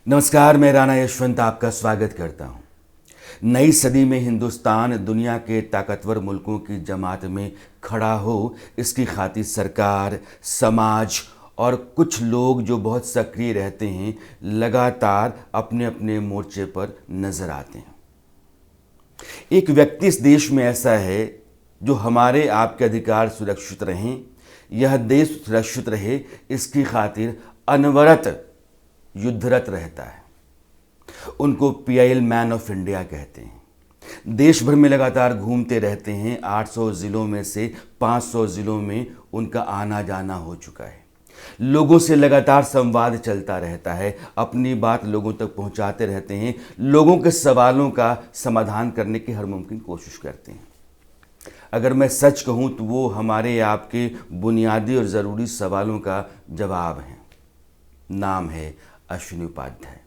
नमस्कार, मैं राणा यशवंत आपका स्वागत करता हूं। नई सदी में हिंदुस्तान दुनिया के ताकतवर मुल्कों की जमात में खड़ा हो, इसकी खातिर सरकार, समाज और कुछ लोग जो बहुत सक्रिय रहते हैं, लगातार अपने अपने मोर्चे पर नजर आते हैं। एक व्यक्ति इस देश में ऐसा है जो हमारे आपके अधिकार सुरक्षित रहें, यह देश सुरक्षित रहे, इसकी खातिर अनवरत युद्धरत रहता है। उनको पीआईएल मैन ऑफ इंडिया कहते हैं। देश भर में लगातार घूमते रहते हैं। 800 ज़िलों में से 500 ज़िलों में उनका आना जाना हो चुका है। लोगों से लगातार संवाद चलता रहता है, अपनी बात लोगों तक पहुंचाते रहते हैं, लोगों के सवालों का समाधान करने की हर मुमकिन कोशिश करते हैं। अगर मैं सच कहूं तो वो हमारे आपके बुनियादी और ज़रूरी सवालों का जवाब है। नाम है अश्विनी उपाध्याय।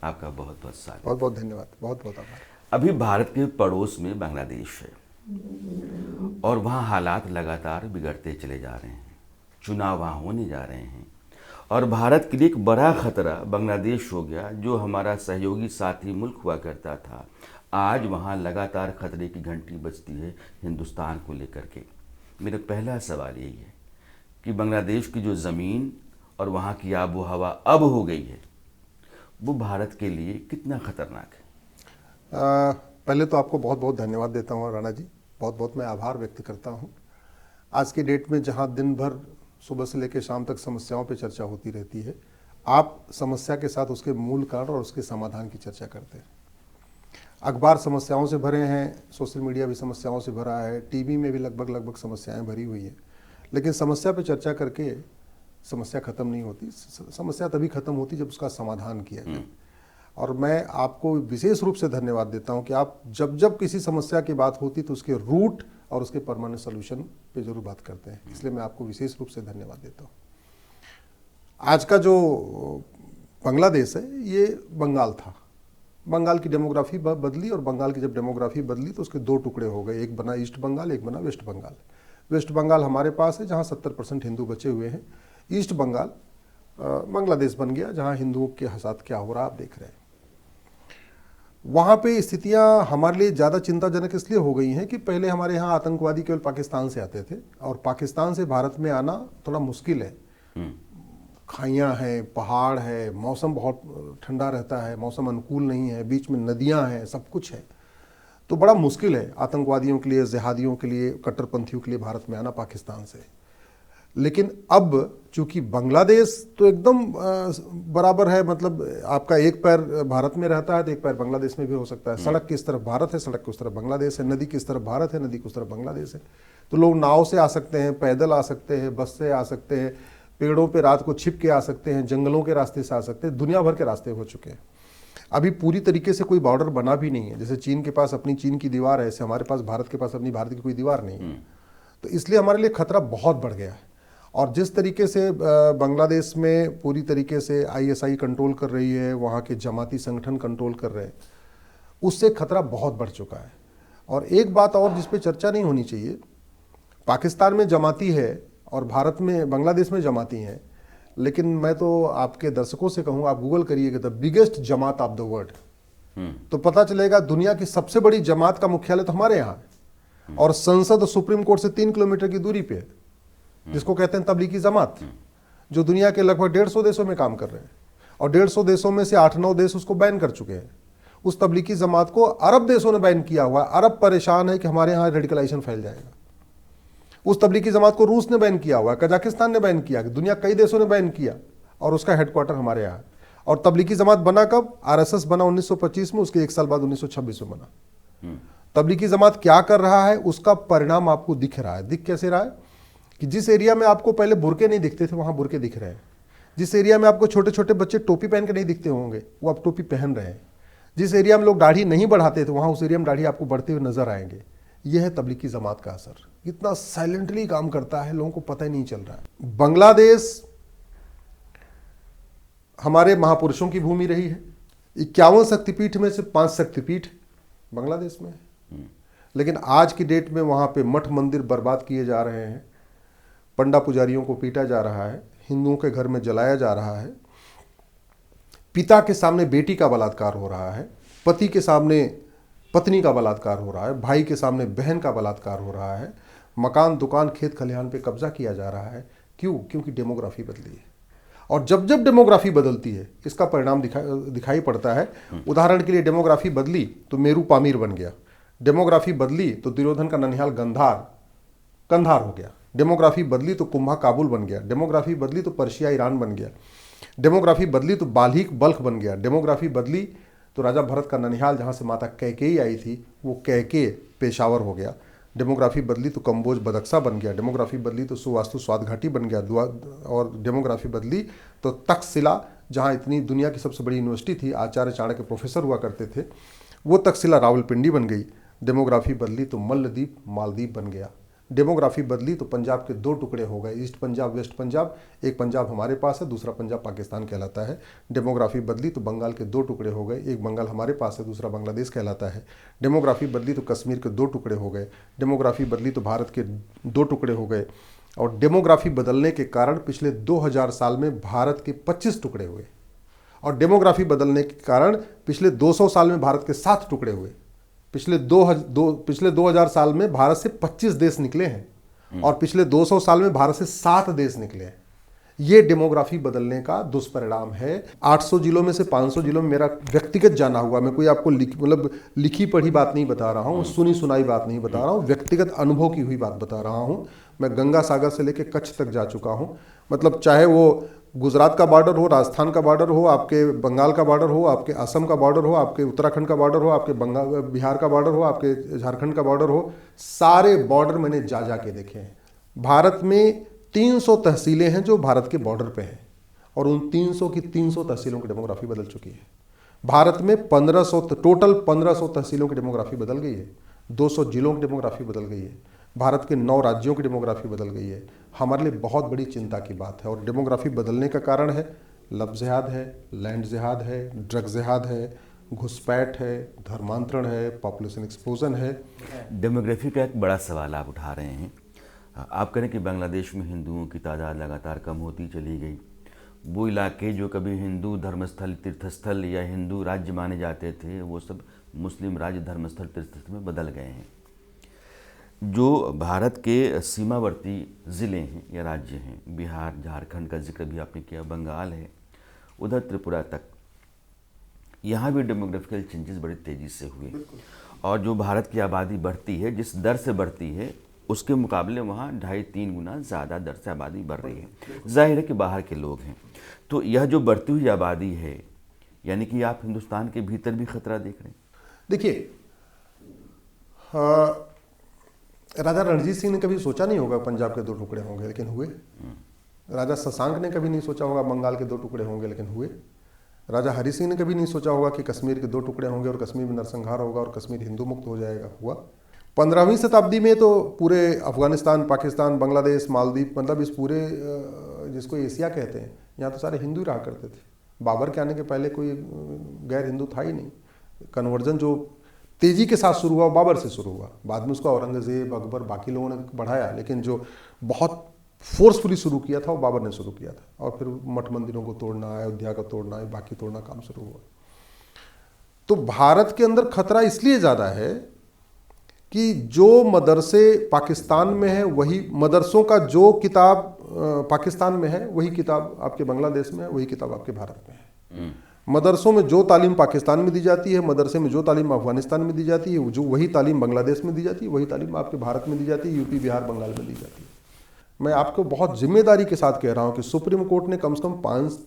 आपका बहुत बहुत स्वागत। बहुत बहुत धन्यवाद, बहुत बहुत आभार। अभी भारत के पड़ोस में बांग्लादेश है और वहाँ हालात लगातार बिगड़ते चले जा रहे हैं। चुनाव वहाँ होने जा रहे हैं और भारत के लिए एक बड़ा खतरा बांग्लादेश हो गया, जो हमारा सहयोगी साथी मुल्क हुआ करता था। आज वहाँ लगातार खतरे की घंटी बजती है हिंदुस्तान को लेकर के। मेरा पहला सवाल यही है कि बांग्लादेश की जो ज़मीन और वहाँ की आबो हवा अब हो गई है, वो भारत के लिए कितना खतरनाक है? पहले तो आपको बहुत बहुत धन्यवाद देता हूँ राणा जी, बहुत बहुत मैं आभार व्यक्त करता हूँ। आज की डेट में जहाँ दिन भर सुबह से लेकर शाम तक समस्याओं पे चर्चा होती रहती है, आप समस्या के साथ उसके मूल कारण और उसके समाधान की चर्चा करते हैं। अखबार समस्याओं से भरे हैं, सोशल मीडिया भी समस्याओं से भरा है, टीवी में भी लगभग समस्याएं भरी हुई है, लेकिन समस्या पे चर्चा करके समस्या खत्म नहीं होती। समस्या तभी खत्म होती जब उसका समाधान किया जाए। और मैं आपको विशेष रूप से धन्यवाद देता हूं कि आप जब जब किसी समस्या की बात होती तो उसके रूट और उसके परमानेंट सोल्यूशन पे जरूर बात करते हैं, इसलिए मैं आपको विशेष रूप से धन्यवाद देता हूं। आज का जो बांग्लादेश है ये बंगाल था। बंगाल की डेमोग्राफी बदली और बंगाल की जब डेमोग्राफी बदली तो उसके दो टुकड़े हो गए, एक बना ईस्ट बंगाल, एक बना वेस्ट बंगाल। वेस्ट बंगाल हमारे पास है जहाँ 70% हिंदू बचे हुए हैं। ईस्ट बंगाल बांग्लादेश बन गया जहाँ हिंदुओं के साथ क्या हो रहा आप देख रहे हैं। वहाँ पे स्थितियाँ हमारे लिए ज़्यादा चिंताजनक इसलिए हो गई हैं कि पहले हमारे यहाँ आतंकवादी केवल पाकिस्तान से आते थे और पाकिस्तान से भारत में आना थोड़ा मुश्किल है। खाइयाँ हैं, पहाड़ है, मौसम बहुत ठंडा रहता है, मौसम अनुकूल नहीं है, बीच में नदियाँ हैं, सब कुछ है, तो बड़ा मुश्किल है आतंकवादियों के लिए, जिहादियों के लिए, कट्टरपंथियों के लिए भारत में आना पाकिस्तान से। लेकिन अब चूंकि बांग्लादेश तो एकदम बराबर है, मतलब आपका एक पैर भारत में रहता है तो एक पैर बांग्लादेश में भी हो सकता है। सड़क की इस तरफ भारत है, सड़क की उस तरफ बांग्लादेश है, नदी की इस तरफ भारत है, नदी की उस तरफ बांग्लादेश है। तो लोग नाव से आ सकते हैं, पैदल आ सकते हैं, बस से आ सकते हैं, पेड़ों पे रात को छिप के आ सकते हैं, जंगलों के रास्ते से आ सकते हैं, दुनिया भर के रास्ते हो चुके हैं। अभी पूरी तरीके से कोई बॉर्डर बना भी नहीं है। जैसे चीन के पास अपनी चीन की दीवार है, ऐसे हमारे पास भारत के पास अपनी भारत की कोई दीवार नहीं है। तो इसलिए हमारे लिए खतरा बहुत बढ़ गया है। और जिस तरीके से बांग्लादेश में पूरी तरीके से आईएसआई कंट्रोल कर रही है, वहाँ के जमाती संगठन कंट्रोल कर रहे हैं, उससे खतरा बहुत बढ़ चुका है। और एक बात और जिस पे चर्चा नहीं होनी चाहिए, पाकिस्तान में जमाती है और भारत में, बांग्लादेश में जमाती हैं, लेकिन मैं तो आपके दर्शकों से कहूँ, आप गूगल करिएगा the biggest Jamaat of the world, तो पता चलेगा दुनिया की सबसे बड़ी जमात का मुख्यालय तो हमारे यहाँ है और संसद सुप्रीम कोर्ट से 3 किलोमीटर की दूरी पे है, जिसको कहते हैं तबलीगी जमात, जो दुनिया के लगभग 150 देशों में काम कर रहे हैं और 150 देशों में से 8-9 देश उसको बैन कर चुके हैं। उस तबलीगी जमात को अरब देशों ने बैन किया हुआ है। अरब परेशान है कि हमारे यहाँ रेडिकलाइजेशन फैल जाएगा। उस तबलीगी जमात को रूस ने बैन किया हुआ है, कजाकिस्तान ने बैन किया, दुनिया कई देशों ने बैन किया और उसका हेडक्वार्टर हमारे यहाँ है। और तबलीगी जमात बना कब? आरएसएस बना 1925 में, उसके 1 साल बाद 1926 में बना। तबलीगी जमात क्या कर रहा है उसका परिणाम आपको दिख रहा है। दिख कैसे रहा है कि जिस एरिया में आपको पहले बुरके नहीं दिखते थे, वहां बुरके दिख रहे हैं। जिस एरिया में आपको छोटे छोटे बच्चे टोपी पहन के नहीं दिखते होंगे, वो आप टोपी पहन रहे हैं। जिस एरिया में लोग दाढ़ी नहीं बढ़ाते थे, वहां उस एरिया में दाढ़ी आपको बढ़ते हुए नजर आएंगे। यह है तबलीगी जमात का असर। इतना साइलेंटली काम करता है, लोगों को पता ही नहीं चल रहा है। बांग्लादेश हमारे महापुरुषों की भूमि रही है। 51 शक्तिपीठ में से 5 शक्तिपीठ बांग्लादेश में है। लेकिन आज की डेट में वहां पे मठ मंदिर बर्बाद किए जा रहे हैं, पंडा पुजारियों को पीटा जा रहा है, हिंदुओं के घर में जलाया जा रहा है। पिता के सामने बेटी का बलात्कार हो रहा है, पति के सामने पत्नी का बलात्कार हो रहा है, भाई के सामने बहन का बलात्कार हो रहा है, मकान दुकान खेत खलिहान पे कब्जा किया जा रहा है। क्यों? क्योंकि डेमोग्राफी बदली है। और जब जब डेमोग्राफी बदलती है इसका परिणाम दिखाई पड़ता है। उदाहरण के लिए डेमोग्राफी बदली तो मेरू पामीर बन गया, डेमोग्राफी बदली तो दुर्योधन का ननिहाल कंधार हो गया, डेमोग्राफी बदली तो कुंभा काबुल बन गया, डेमोग्राफी बदली तो पर्शिया ईरान बन गया, डेमोग्राफी बदली तो बाल्हिक बल्ख बन गया, डेमोग्राफी बदली तो राजा भरत का ननिहाल जहाँ से माता कैकेयी आई थी वो कैके पेशावर हो गया, डेमोग्राफी बदली तो कंबोज बदक्सा बन गया, डेमोग्राफी बदली तो सुवास्तु स्वाद घाटी बन गया, और डेमोग्राफी बदली तो तक्षशिला जहाँ इतनी दुनिया की सबसे बड़ी यूनिवर्सिटी थी, आचार्य चाणक्य प्रोफेसर हुआ करते थे, वो तक्षशिला रावलपिंडी बन गई। डेमोग्राफी बदली तो मल्लद्वीप मालदीव बन गया। डेमोग्राफी बदली तो पंजाब के 2 टुकड़े हो गए, ईस्ट पंजाब वेस्ट पंजाब। एक पंजाब हमारे पास है, दूसरा पंजाब पाकिस्तान कहलाता है। डेमोग्राफी बदली तो बंगाल के 2 टुकड़े हो गए, एक बंगाल हमारे पास है, दूसरा बांग्लादेश कहलाता है। डेमोग्राफी बदली तो कश्मीर के 2 टुकड़े हो गए। डेमोग्राफी बदली तो भारत के 2 टुकड़े हो गए। और डेमोग्राफी बदलने के कारण पिछले 2000 साल में भारत के 25 टुकड़े हुए, और डेमोग्राफी बदलने के कारण पिछले 200 साल में भारत के 7 टुकड़े हुए। पिछले 2000 साल में भारत से 25 देश निकले हैं, और पिछले 200 साल में भारत से 7 देश निकले हैं। ये डेमोग्राफी बदलने का दुष्परिणाम है। 800 जिलों में से 500 जिलों में मेरा व्यक्तिगत जाना हुआ, मैं कोई आपको लिखी पढ़ी बात नहीं बता रहा हूँ, सुनी सुनाई बात नहीं बता रहा हूँ, व्यक्तिगत अनुभव की हुई बात बता रहा हूँ। मैं गंगा सागर से लेकर कच्छ तक जा चुका हूँ। मतलब चाहे वो गुजरात का बॉर्डर हो, राजस्थान का बॉर्डर हो, आपके बंगाल का बॉर्डर हो, आपके असम का बॉर्डर हो, आपके उत्तराखंड का बॉर्डर हो, आपके बिहार का बॉर्डर हो, आपके झारखंड का बॉर्डर हो, सारे बॉर्डर मैंने जा के देखे हैं। भारत में 300 तहसीलें हैं जो भारत के बॉर्डर पे हैं, और उन 300 की 300 तहसीलों की डेमोग्राफी बदल चुकी है। भारत में 1500 तहसीलों की डेमोग्राफी बदल गई है। 200 जिलों की डेमोग्राफी बदल गई है। भारत के 9 राज्यों की डेमोग्राफी बदल गई है। हमारे लिए बहुत बड़ी चिंता की बात है। और डेमोग्राफी बदलने का कारण है लव जिहाद है, लैंड जिहाद है, ड्रग जिहाद है, घुसपैठ है, धर्मांतरण है, पॉपुलेशन एक्सप्लोजन है। डेमोग्राफी का एक बड़ा सवाल आप उठा रहे हैं। आप करें कि बांग्लादेश में हिंदुओं की तादाद लगातार कम होती चली गई। वो इलाके जो कभी हिंदू धर्मस्थल तीर्थस्थल या हिंदू राज्य माने जाते थे वो सब मुस्लिम राज्य धर्मस्थल तीर्थस्थल में बदल गए हैं। जो भारत के सीमावर्ती ज़िले हैं या राज्य हैं, बिहार झारखंड का जिक्र भी आपने किया, बंगाल है, उधर त्रिपुरा तक, यहाँ भी डेमोग्राफिकल चेंजेस बड़ी तेज़ी से हुए। और जो भारत की आबादी बढ़ती है, जिस दर से बढ़ती है उसके मुकाबले वहाँ 2.5-3 गुना ज़्यादा दर से आबादी बढ़ रही है। जाहिर है कि बाहर के लोग हैं। तो यह जो बढ़ती हुई आबादी है, यानी कि आप हिंदुस्तान के भीतर भी खतरा देख रहे हैं। देखिए, राजा रणजीत सिंह ने कभी सोचा नहीं होगा पंजाब के 2 टुकड़े होंगे, लेकिन हुए। राजा शशांक ने कभी नहीं सोचा होगा बंगाल के 2 टुकड़े होंगे, लेकिन हुए। राजा हरि सिंह ने कभी नहीं सोचा होगा कि कश्मीर के 2 टुकड़े होंगे और कश्मीर में नरसंहार होगा और कश्मीर हिंदू मुक्त हो जाएगा, हुआ। 15वीं शताब्दी में तो पूरे अफगानिस्तान, पाकिस्तान, बांग्लादेश, मालदीव, मतलब इस पूरे जिसको एशिया कहते हैं, यहाँ तो सारे हिंदू रहा करते थे। बाबर के आने के पहले कोई गैर हिंदू था ही नहीं। कन्वर्जन जो तेजी के साथ शुरू हुआ बाबर से शुरू हुआ, बाद में उसका औरंगजेब, अकबर, बाकी लोगों ने बढ़ाया, लेकिन जो बहुत फोर्सफुली शुरू किया था वो बाबर ने शुरू किया था। और फिर मठ मंदिरों को तोड़ना, अयोध्या का तोड़ना, बाकी तोड़ना काम शुरू हुआ। तो भारत के अंदर खतरा इसलिए ज़्यादा है कि जो मदरसे पाकिस्तान में है, वही मदरसों का जो किताब पाकिस्तान में है वही किताब आपके बांग्लादेश में है, वही किताब आपके भारत में है। मदरसों में जो तालीम पाकिस्तान में दी जाती है, मदरसे में जो तालीम अफगानिस्तान में दी जाती है, जो वही तालीम बांग्लादेश में दी जाती है, वही तालीम आपके भारत में दी जाती है, यूपी, बिहार, बंगाल में दी जाती है। मैं आपको बहुत जिम्मेदारी के साथ कह रहा हूँ कि सुप्रीम कोर्ट ने कम से कम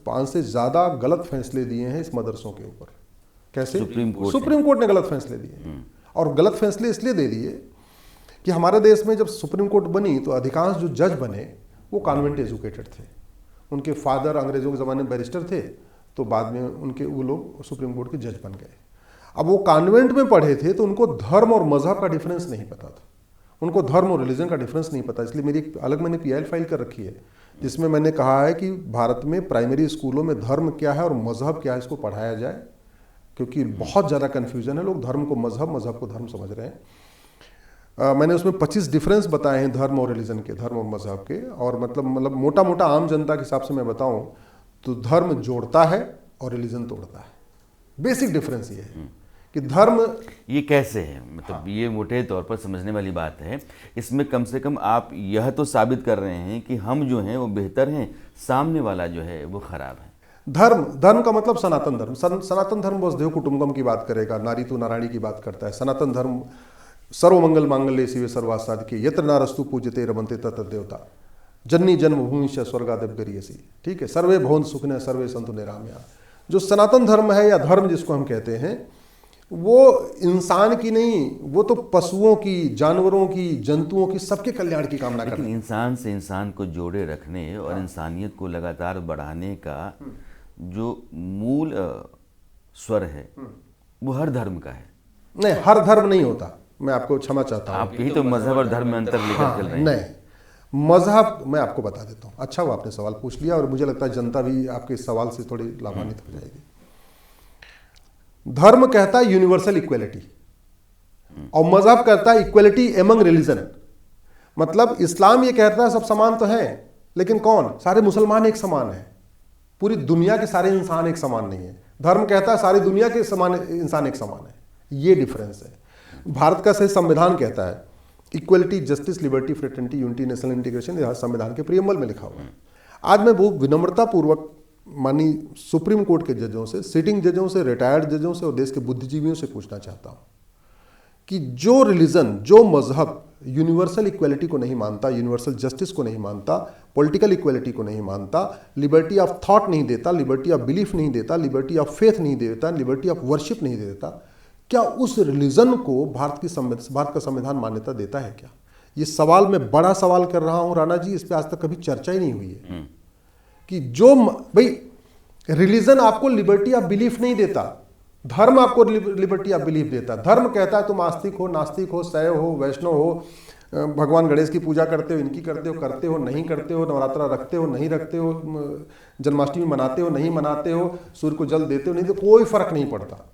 5 से ज़्यादा गलत फैसले दिए हैं इस मदरसों के ऊपर। कैसे? सुप्रीम कोर्ट ने गलत फैसले दिए। और गलत फैसले इसलिए दे दिए कि हमारे देश में जब सुप्रीम कोर्ट बनी तो अधिकांश जो जज बने वो कॉन्वेंट एजुकेटेड थे। उनके फादर अंग्रेजों के ज़माने में बैरिस्टर थे, तो बाद में वो लोग सुप्रीम कोर्ट के जज बन गए। अब वो कॉन्वेंट में पढ़े थे तो उनको धर्म और मजहब का डिफरेंस नहीं पता था, उनको धर्म और रिलीजन का डिफरेंस नहीं पता। इसलिए मेरी मैंने PIL फाइल कर रखी है जिसमें मैंने कहा है कि भारत में प्राइमरी स्कूलों में धर्म क्या है और मजहब क्या है इसको पढ़ाया जाए, क्योंकि बहुत ज़्यादा कन्फ्यूजन है। लोग धर्म को मजहब, मजहब को धर्म समझ रहे हैं। मैंने उसमें 25 डिफरेंस बताए हैं धर्म और रिलीजन के, धर्म और मजहब के। और मतलब मोटा मोटा आम जनता के हिसाब से मैं बताऊं तो धर्म जोड़ता है और रिलीजन तोड़ता है। बेसिक डिफरेंस ये है कि धर्म, ये कैसे है, मतलब ये मोटे तौर पर समझने वाली बात है। इसमें कम से कम आप यह तो साबित कर रहे हैं कि हम जो हैं वो बेहतर हैं, सामने वाला जो है वो खराब है। धर्म का मतलब सनातन धर्म। सनातन धर्म वसुधैव कुटुंबकम की बात करेगा, नारी तू नारायणी की बात करता है। सनातन धर्म सर्वमंगल मांगल्ये शिवे सर्वार्थ साधिके यत्र नारस्तु पूज्यते रमन्ते तत्र देवता जननी जन्मभूमि स्वर्गादप गरीयसी। ठीक है, सर्वे भवन्तु सुखिनः सर्वे सन्तु निरामया। जो सनातन धर्म है या धर्म जिसको हम कहते हैं, वो इंसान की नहीं, वो तो पशुओं की, जानवरों की, जंतुओं की, सबके कल्याण की कामना करता है। लेकिन इंसान से इंसान को जोड़े रखने और इंसानियत को लगातार बढ़ाने का जो मूल स्वर है वो हर धर्म का है। नहीं, हर धर्म नहीं होता, मैं आपको क्षमा चाहता हूँ। आप यही तो मजहब और धर्म में अंतर लेकर चल रहे हैं। नहीं, मजहब मैं आपको बता देता हूँ। अच्छा हुआ आपने सवाल पूछ लिया, और मुझे लगता है जनता भी आपके इस सवाल से थोड़ी लाभान्वित हो जाएगी। धर्म कहता है यूनिवर्सल इक्वलिटी, और मजहब कहता है इक्वलिटी एमंग रिलीजन। मतलब इस्लाम ये कहता है सब समान तो हैं, लेकिन कौन? सारे मुसलमान एक समान है, पूरी दुनिया के सारे इंसान एक समान नहीं है। धर्म कहता है सारी दुनिया के समान इंसान एक समान है। ये डिफरेंस है। भारत का सही संविधान कहता है equality, justice, liberty, fraternity, unity, national integration, यह संविधान के प्रियम्बल में लिखा हुआ है। आज मैं बहुत विनम्रता पूर्वक मानी सुप्रीम कोर्ट के जजों से, सिटिंग जजों से, रिटायर्ड जजों से और देश के बुद्धिजीवियों से पूछना चाहता हूं कि जो रिलीजन, जो मजहब यूनिवर्सल इक्वलिटी को नहीं मानता, यूनिवर्सल जस्टिस को नहीं मानता, पॉलिटिकल इक्वलिटी को नहीं मानता, लिबर्टी ऑफ थॉट नहीं देता, लिबर्टी ऑफ बिलीफ नहीं देता, लिबर्टी ऑफ फेथ नहीं देता, लिबर्टी ऑफ वर्शिप नहीं देता, क्या उस रिलीजन को भारत का संविधान मान्यता देता है क्या? ये सवाल मैं बड़ा सवाल कर रहा हूं राणा जी, इस पर आज तक कभी चर्चा ही नहीं हुई है कि जो भाई रिलीजन आपको लिबर्टी ऑफ बिलीफ नहीं देता, धर्म आपको लिबर्टी ऑफ बिलीफ देता। धर्म कहता है तुम आस्तिक हो, नास्तिक हो, शैव हो, वैष्णव हो, भगवान गणेश की पूजा करते हो, इनकी करते हो नहीं करते हो, नवरात्रा रखते हो नहीं रखते हो, जन्माष्टमी मनाते हो नहीं मनाते हो, सूर्य को जल देते हो नहीं, तो कोई फर्क नहीं पड़ता।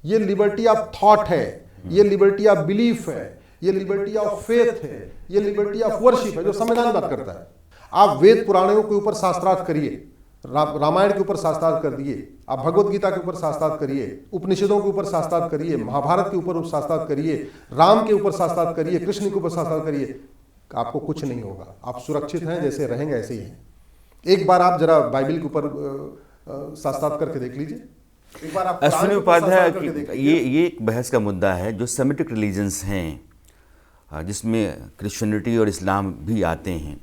ये लिबर्टी ऑफ थॉट है, ये लिबर्टी ऑफ बिलीफ है, ये लिबर्टी ऑफ फेथ है, ये लिबर्टी ऑफ वर्शिप है, जो संविधान बात करता है। आप वेद पुराणों के ऊपर शास्त्रार्थ करिए, रामायण के ऊपर शास्त्रार्थ कर दिए, आप भगवत गीता के ऊपर शास्त्रार्थ करिए, उपनिषदों के ऊपर शास्त्रार्थ करिए, महाभारत के ऊपर शास्त्रार्थ करिए, राम के ऊपर शास्त्रार्थ करिए, कृष्ण के ऊपर शास्त्रार्थ करिए, आपको कुछ नहीं होगा। आप सुरक्षित हैं, जैसे रहेंगे ऐसे ही हैं। एक बार आप जरा बाइबल के ऊपर शास्त्रार्थ करके देख लीजिए। अश्विनी उपाध्याय, ये एक बहस का मुद्दा है जो सेमिटिक रिलीजन्स हैं, जिसमें क्रिश्चियनिटी और इस्लाम भी आते हैं।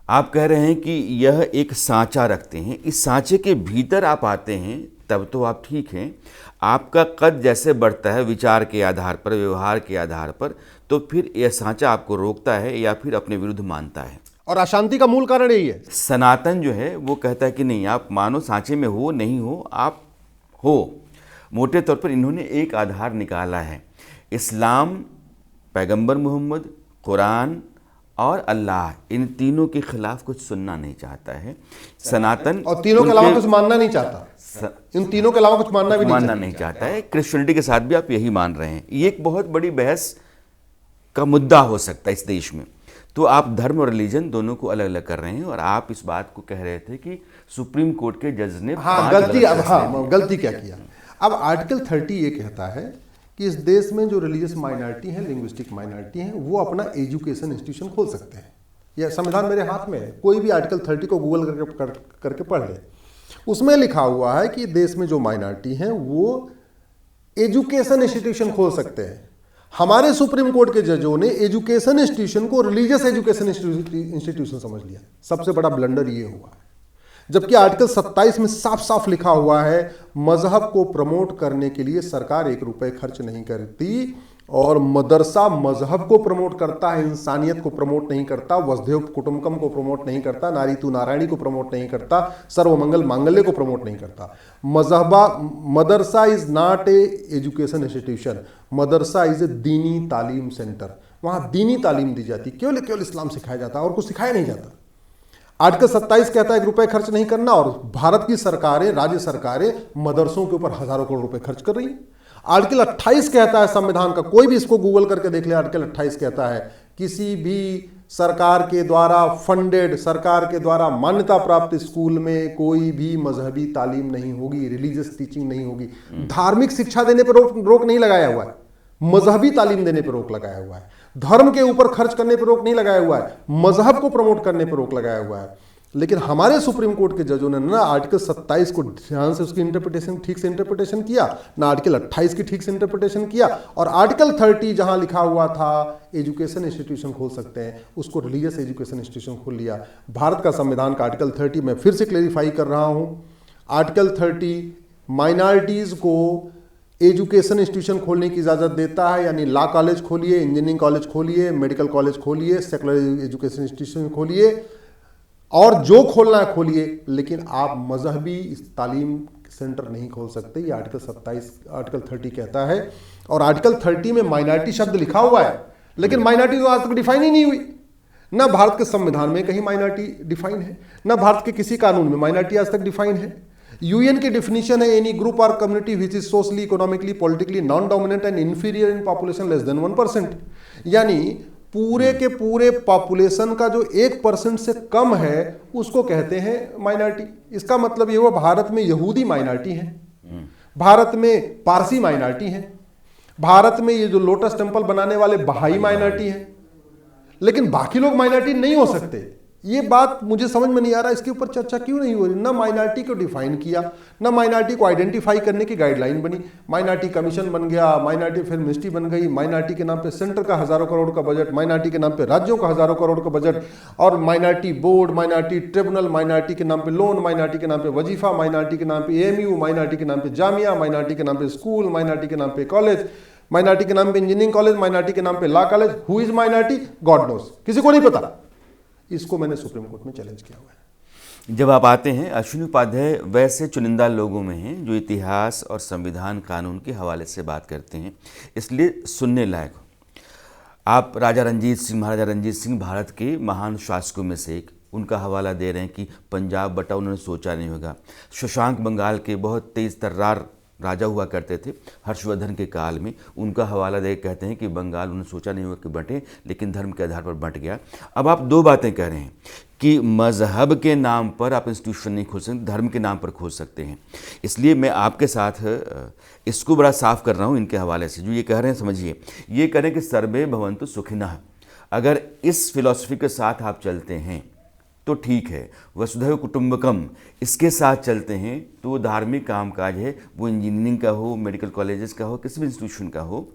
आप कह रहे हैं कि यह एक सांचा रखते हैं, इस सांचे के भीतर आप आते हैं तब तो आप ठीक हैं। आपका कद जैसे बढ़ता है विचार के आधार पर, व्यवहार के आधार पर, तो फिर यह सांचा आपको रोकता है या फिर अपने विरुद्ध मानता है। और अशांति का मूल कारण यही है। सनातन जो है वो कहता है कि नहीं, आप मानो सांचे में हो, नहीं हो, आप हो। मोटे तौर पर इन्होंने एक आधार निकाला है, इस्लाम, पैगंबर मोहम्मद, कुरान और अल्लाह, इन तीनों के खिलाफ कुछ सुनना नहीं चाहता है सनातन, और तीनों के अलावा कुछ मानना नहीं चाहता। इन तीनों के अलावा कुछ मानना भी नहीं चाहता है। क्रिश्चियनिटी के साथ भी आप यही मान रहे हैं। ये एक बहुत बड़ी बहस का मुद्दा हो सकता है इस देश में। तो आप धर्म और रिलीजन दोनों को अलग अलग कर रहे हैं, और आप इस बात को कह रहे थे कि सुप्रीम कोर्ट के जज ने गलती क्या किया। अब आर्टिकल 30 ये कहता है कि इस देश में जो रिलीजियस माइनॉरिटी हैं, लिंग्विस्टिक माइनॉरिटी हैं, वो अपना एजुकेशन इंस्टीट्यूशन खोल सकते हैं। यह संविधान मेरे हाथ में है, कोई भी आर्टिकल 30 को गूगल करके पढ़ ले। उसमें लिखा हुआ है कि देश में जो माइनॉरिटी हैं वो एजुकेशन इंस्टीट्यूशन खोल सकते हैं। हमारे सुप्रीम कोर्ट के जजों ने एजुकेशन इंस्टीट्यूशन को रिलीजियस एजुकेशन इंस्टीट्यूशन समझ लिया। सबसे बड़ा ब्लंडर ये हुआ है, जबकि आर्टिकल 27 में साफ साफ लिखा हुआ है मजहब को प्रमोट करने के लिए सरकार 1 रुपए खर्च नहीं करती, और मदरसा मजहब को प्रमोट करता है, इंसानियत को प्रमोट नहीं करता, वसुधैव कुटुंबकम को प्रमोट नहीं करता, नारी तू नारायणी को प्रमोट नहीं करता, सर्वमंगल मांगल्य को प्रमोट नहीं करता। मदरसा is not a education institution, मदरसा इज ए दीनी तालीम सेंटर। वहां दीनी तालीम दी जाती, केवल इस्लाम सिखाया जाता और कुछ सिखाया नहीं जाता। आर्टिकल 27 कहता है 1 रुपए खर्च नहीं करना, और भारत की सरकारें, राज्य सरकारें मदरसों के ऊपर हजारों करोड़ रुपए खर्च कर रही हैं। आर्टिकल 28 कहता है संविधान का, कोई भी इसको गूगल करके देख ले, आर्टिकल 28 कहता है किसी भी सरकार के द्वारा फंडेड, सरकार के द्वारा मान्यता प्राप्त स्कूल में कोई भी मजहबी तालीम नहीं होगी, रिलीजियस टीचिंग नहीं होगी। धार्मिक शिक्षा देने पर रोक नहीं लगाया हुआ है, मजहबी तालीम देने पर रोक लगाया हुआ है। धर्म के ऊपर खर्च करने पर रोक नहीं लगाया हुआ है, मजहब को प्रमोट करने पर रोक लगाया हुआ है। लेकिन हमारे सुप्रीम कोर्ट के जजों ने ना आर्टिकल 27 को ध्यान से उसकी इंटरप्रिटेशन ठीक से इंटरप्रिटेशन किया, ना आर्टिकल 28 की ठीक से इंटरप्रिटेशन किया, और आर्टिकल 30 जहां लिखा हुआ था एजुकेशन इंस्टीट्यूशन खोल सकते हैं, उसको रिलीजियस एजुकेशन इंस्टीट्यूशन खोल लिया। भारत का संविधान का आर्टिकल 30 मैं फिर से क्लेरिफाई कर रहा हूं, आर्टिकल 30 माइनॉरिटीज को एजुकेशन इंस्टीट्यूशन खोलने की इजाज़त देता है, यानी लॉ कॉलेज खोलिए, इंजीनियरिंग कॉलेज खोलिए, मेडिकल कॉलेज खोलिए, सेकुलर एजुकेशन इंस्टीट्यूशन खोलिए, और जो खोलना है खोलिए, लेकिन आप मजहबी तालीम सेंटर नहीं खोल सकते। ये आर्टिकल 30 कहता है। और आर्टिकल 30 में माइनॉरिटी शब्द लिखा हुआ है, लेकिन माइनॉरिटी तो आज तक डिफाइन ही नहीं हुई। ना भारत के संविधान में कहीं माइनॉरिटी डिफाइन है, ना भारत के किसी कानून में माइनॉरिटी आज तक डिफाइन है। यूएन की डिफिनीशन है एनी ग्रुप और community which is socially, economically, politically non dominant and inferior in population less than 1%। यानी पूरे के पूरे पॉपुलेशन का जो 1% से कम है उसको कहते हैं माइनॉरिटी। इसका मतलब ये हुआ भारत में यहूदी माइनॉरिटी है, भारत में पारसी माइनॉरिटी है, भारत में ये जो लोटस टेम्पल बनाने वाले बहाई माइनॉरिटी है, लेकिन बाकी लोग माइनॉरिटी नहीं हो सकते। ये बात मुझे समझ में नहीं आ रहा, इसके ऊपर चर्चा क्यों नहीं हो रही। ना माइनॉरिटी को डिफाइन किया, ना माइनॉरिटी को आइडेंटिफाई करने की गाइडलाइन बनी। माइनॉरिटी कमीशन बन गया, माइनॉरिटी फिर मिनिस्ट्री बन गई, माइनॉरिटी के नाम पे सेंटर का हजारों करोड़ का बजट, माइनॉरिटी के नाम पे राज्यों का हजारों करोड़ का बजट, और minority board, minority tribunal, minority के नाम पे लोन, माइनॉरिटी के नाम पे वजीफा, माइनॉरिटी के नाम पे एएमयू, माइनॉरिटी के नाम पे जामिया, माइनॉरिटी के नाम पे स्कूल, माइनॉरिटी के नाम पे कॉलेज, माइनॉरिटी के नाम पे इंजीनियरिंग कॉलेज, माइनॉरिटी के नाम पे law college. Who is minority? God knows, किसी को नहीं पता। इसको मैंने सुप्रीम कोर्ट में चैलेंज किया हुआ है। जब आप आते हैं, अश्विनी उपाध्याय वैसे चुनिंदा लोगों में हैं जो इतिहास और संविधान कानून के हवाले से बात करते हैं, इसलिए सुनने लायक हो। आप राजा रणजीत सिंह, महाराजा रणजीत सिंह भारत के महान शासकों में से एक, उनका हवाला दे रहे हैं कि पंजाब बटा उन्होंने सोचा नहीं होगा। शशांक बंगाल के बहुत तेज तर्रार राजा हुआ करते थे हर्षवर्धन के काल में, उनका हवाला दे कहते हैं कि बंगाल उन्होंने सोचा नहीं हुआ कि बंटे, लेकिन धर्म के आधार पर बंट गया। अब आप दो बातें कह रहे हैं कि मज़हब के नाम पर आप इंस्टीट्यूशन नहीं खोल सकते, धर्म के नाम पर खोल सकते हैं। इसलिए मैं आपके साथ इसको बड़ा साफ कर रहा हूँ इनके हवाले से। जो ये कह रहे हैं, समझिए, ये कह रहे हैं कि सर्वे भवन्तु सुखिनः। अगर इस फिलॉसफी के साथ आप चलते हैं तो ठीक है, वसुधैव कुटुंबकम इसके साथ चलते हैं तो वो धार्मिक कामकाज है, वो इंजीनियरिंग का हो, मेडिकल कॉलेजेस का हो, किसी भी इंस्टीट्यूशन का हो,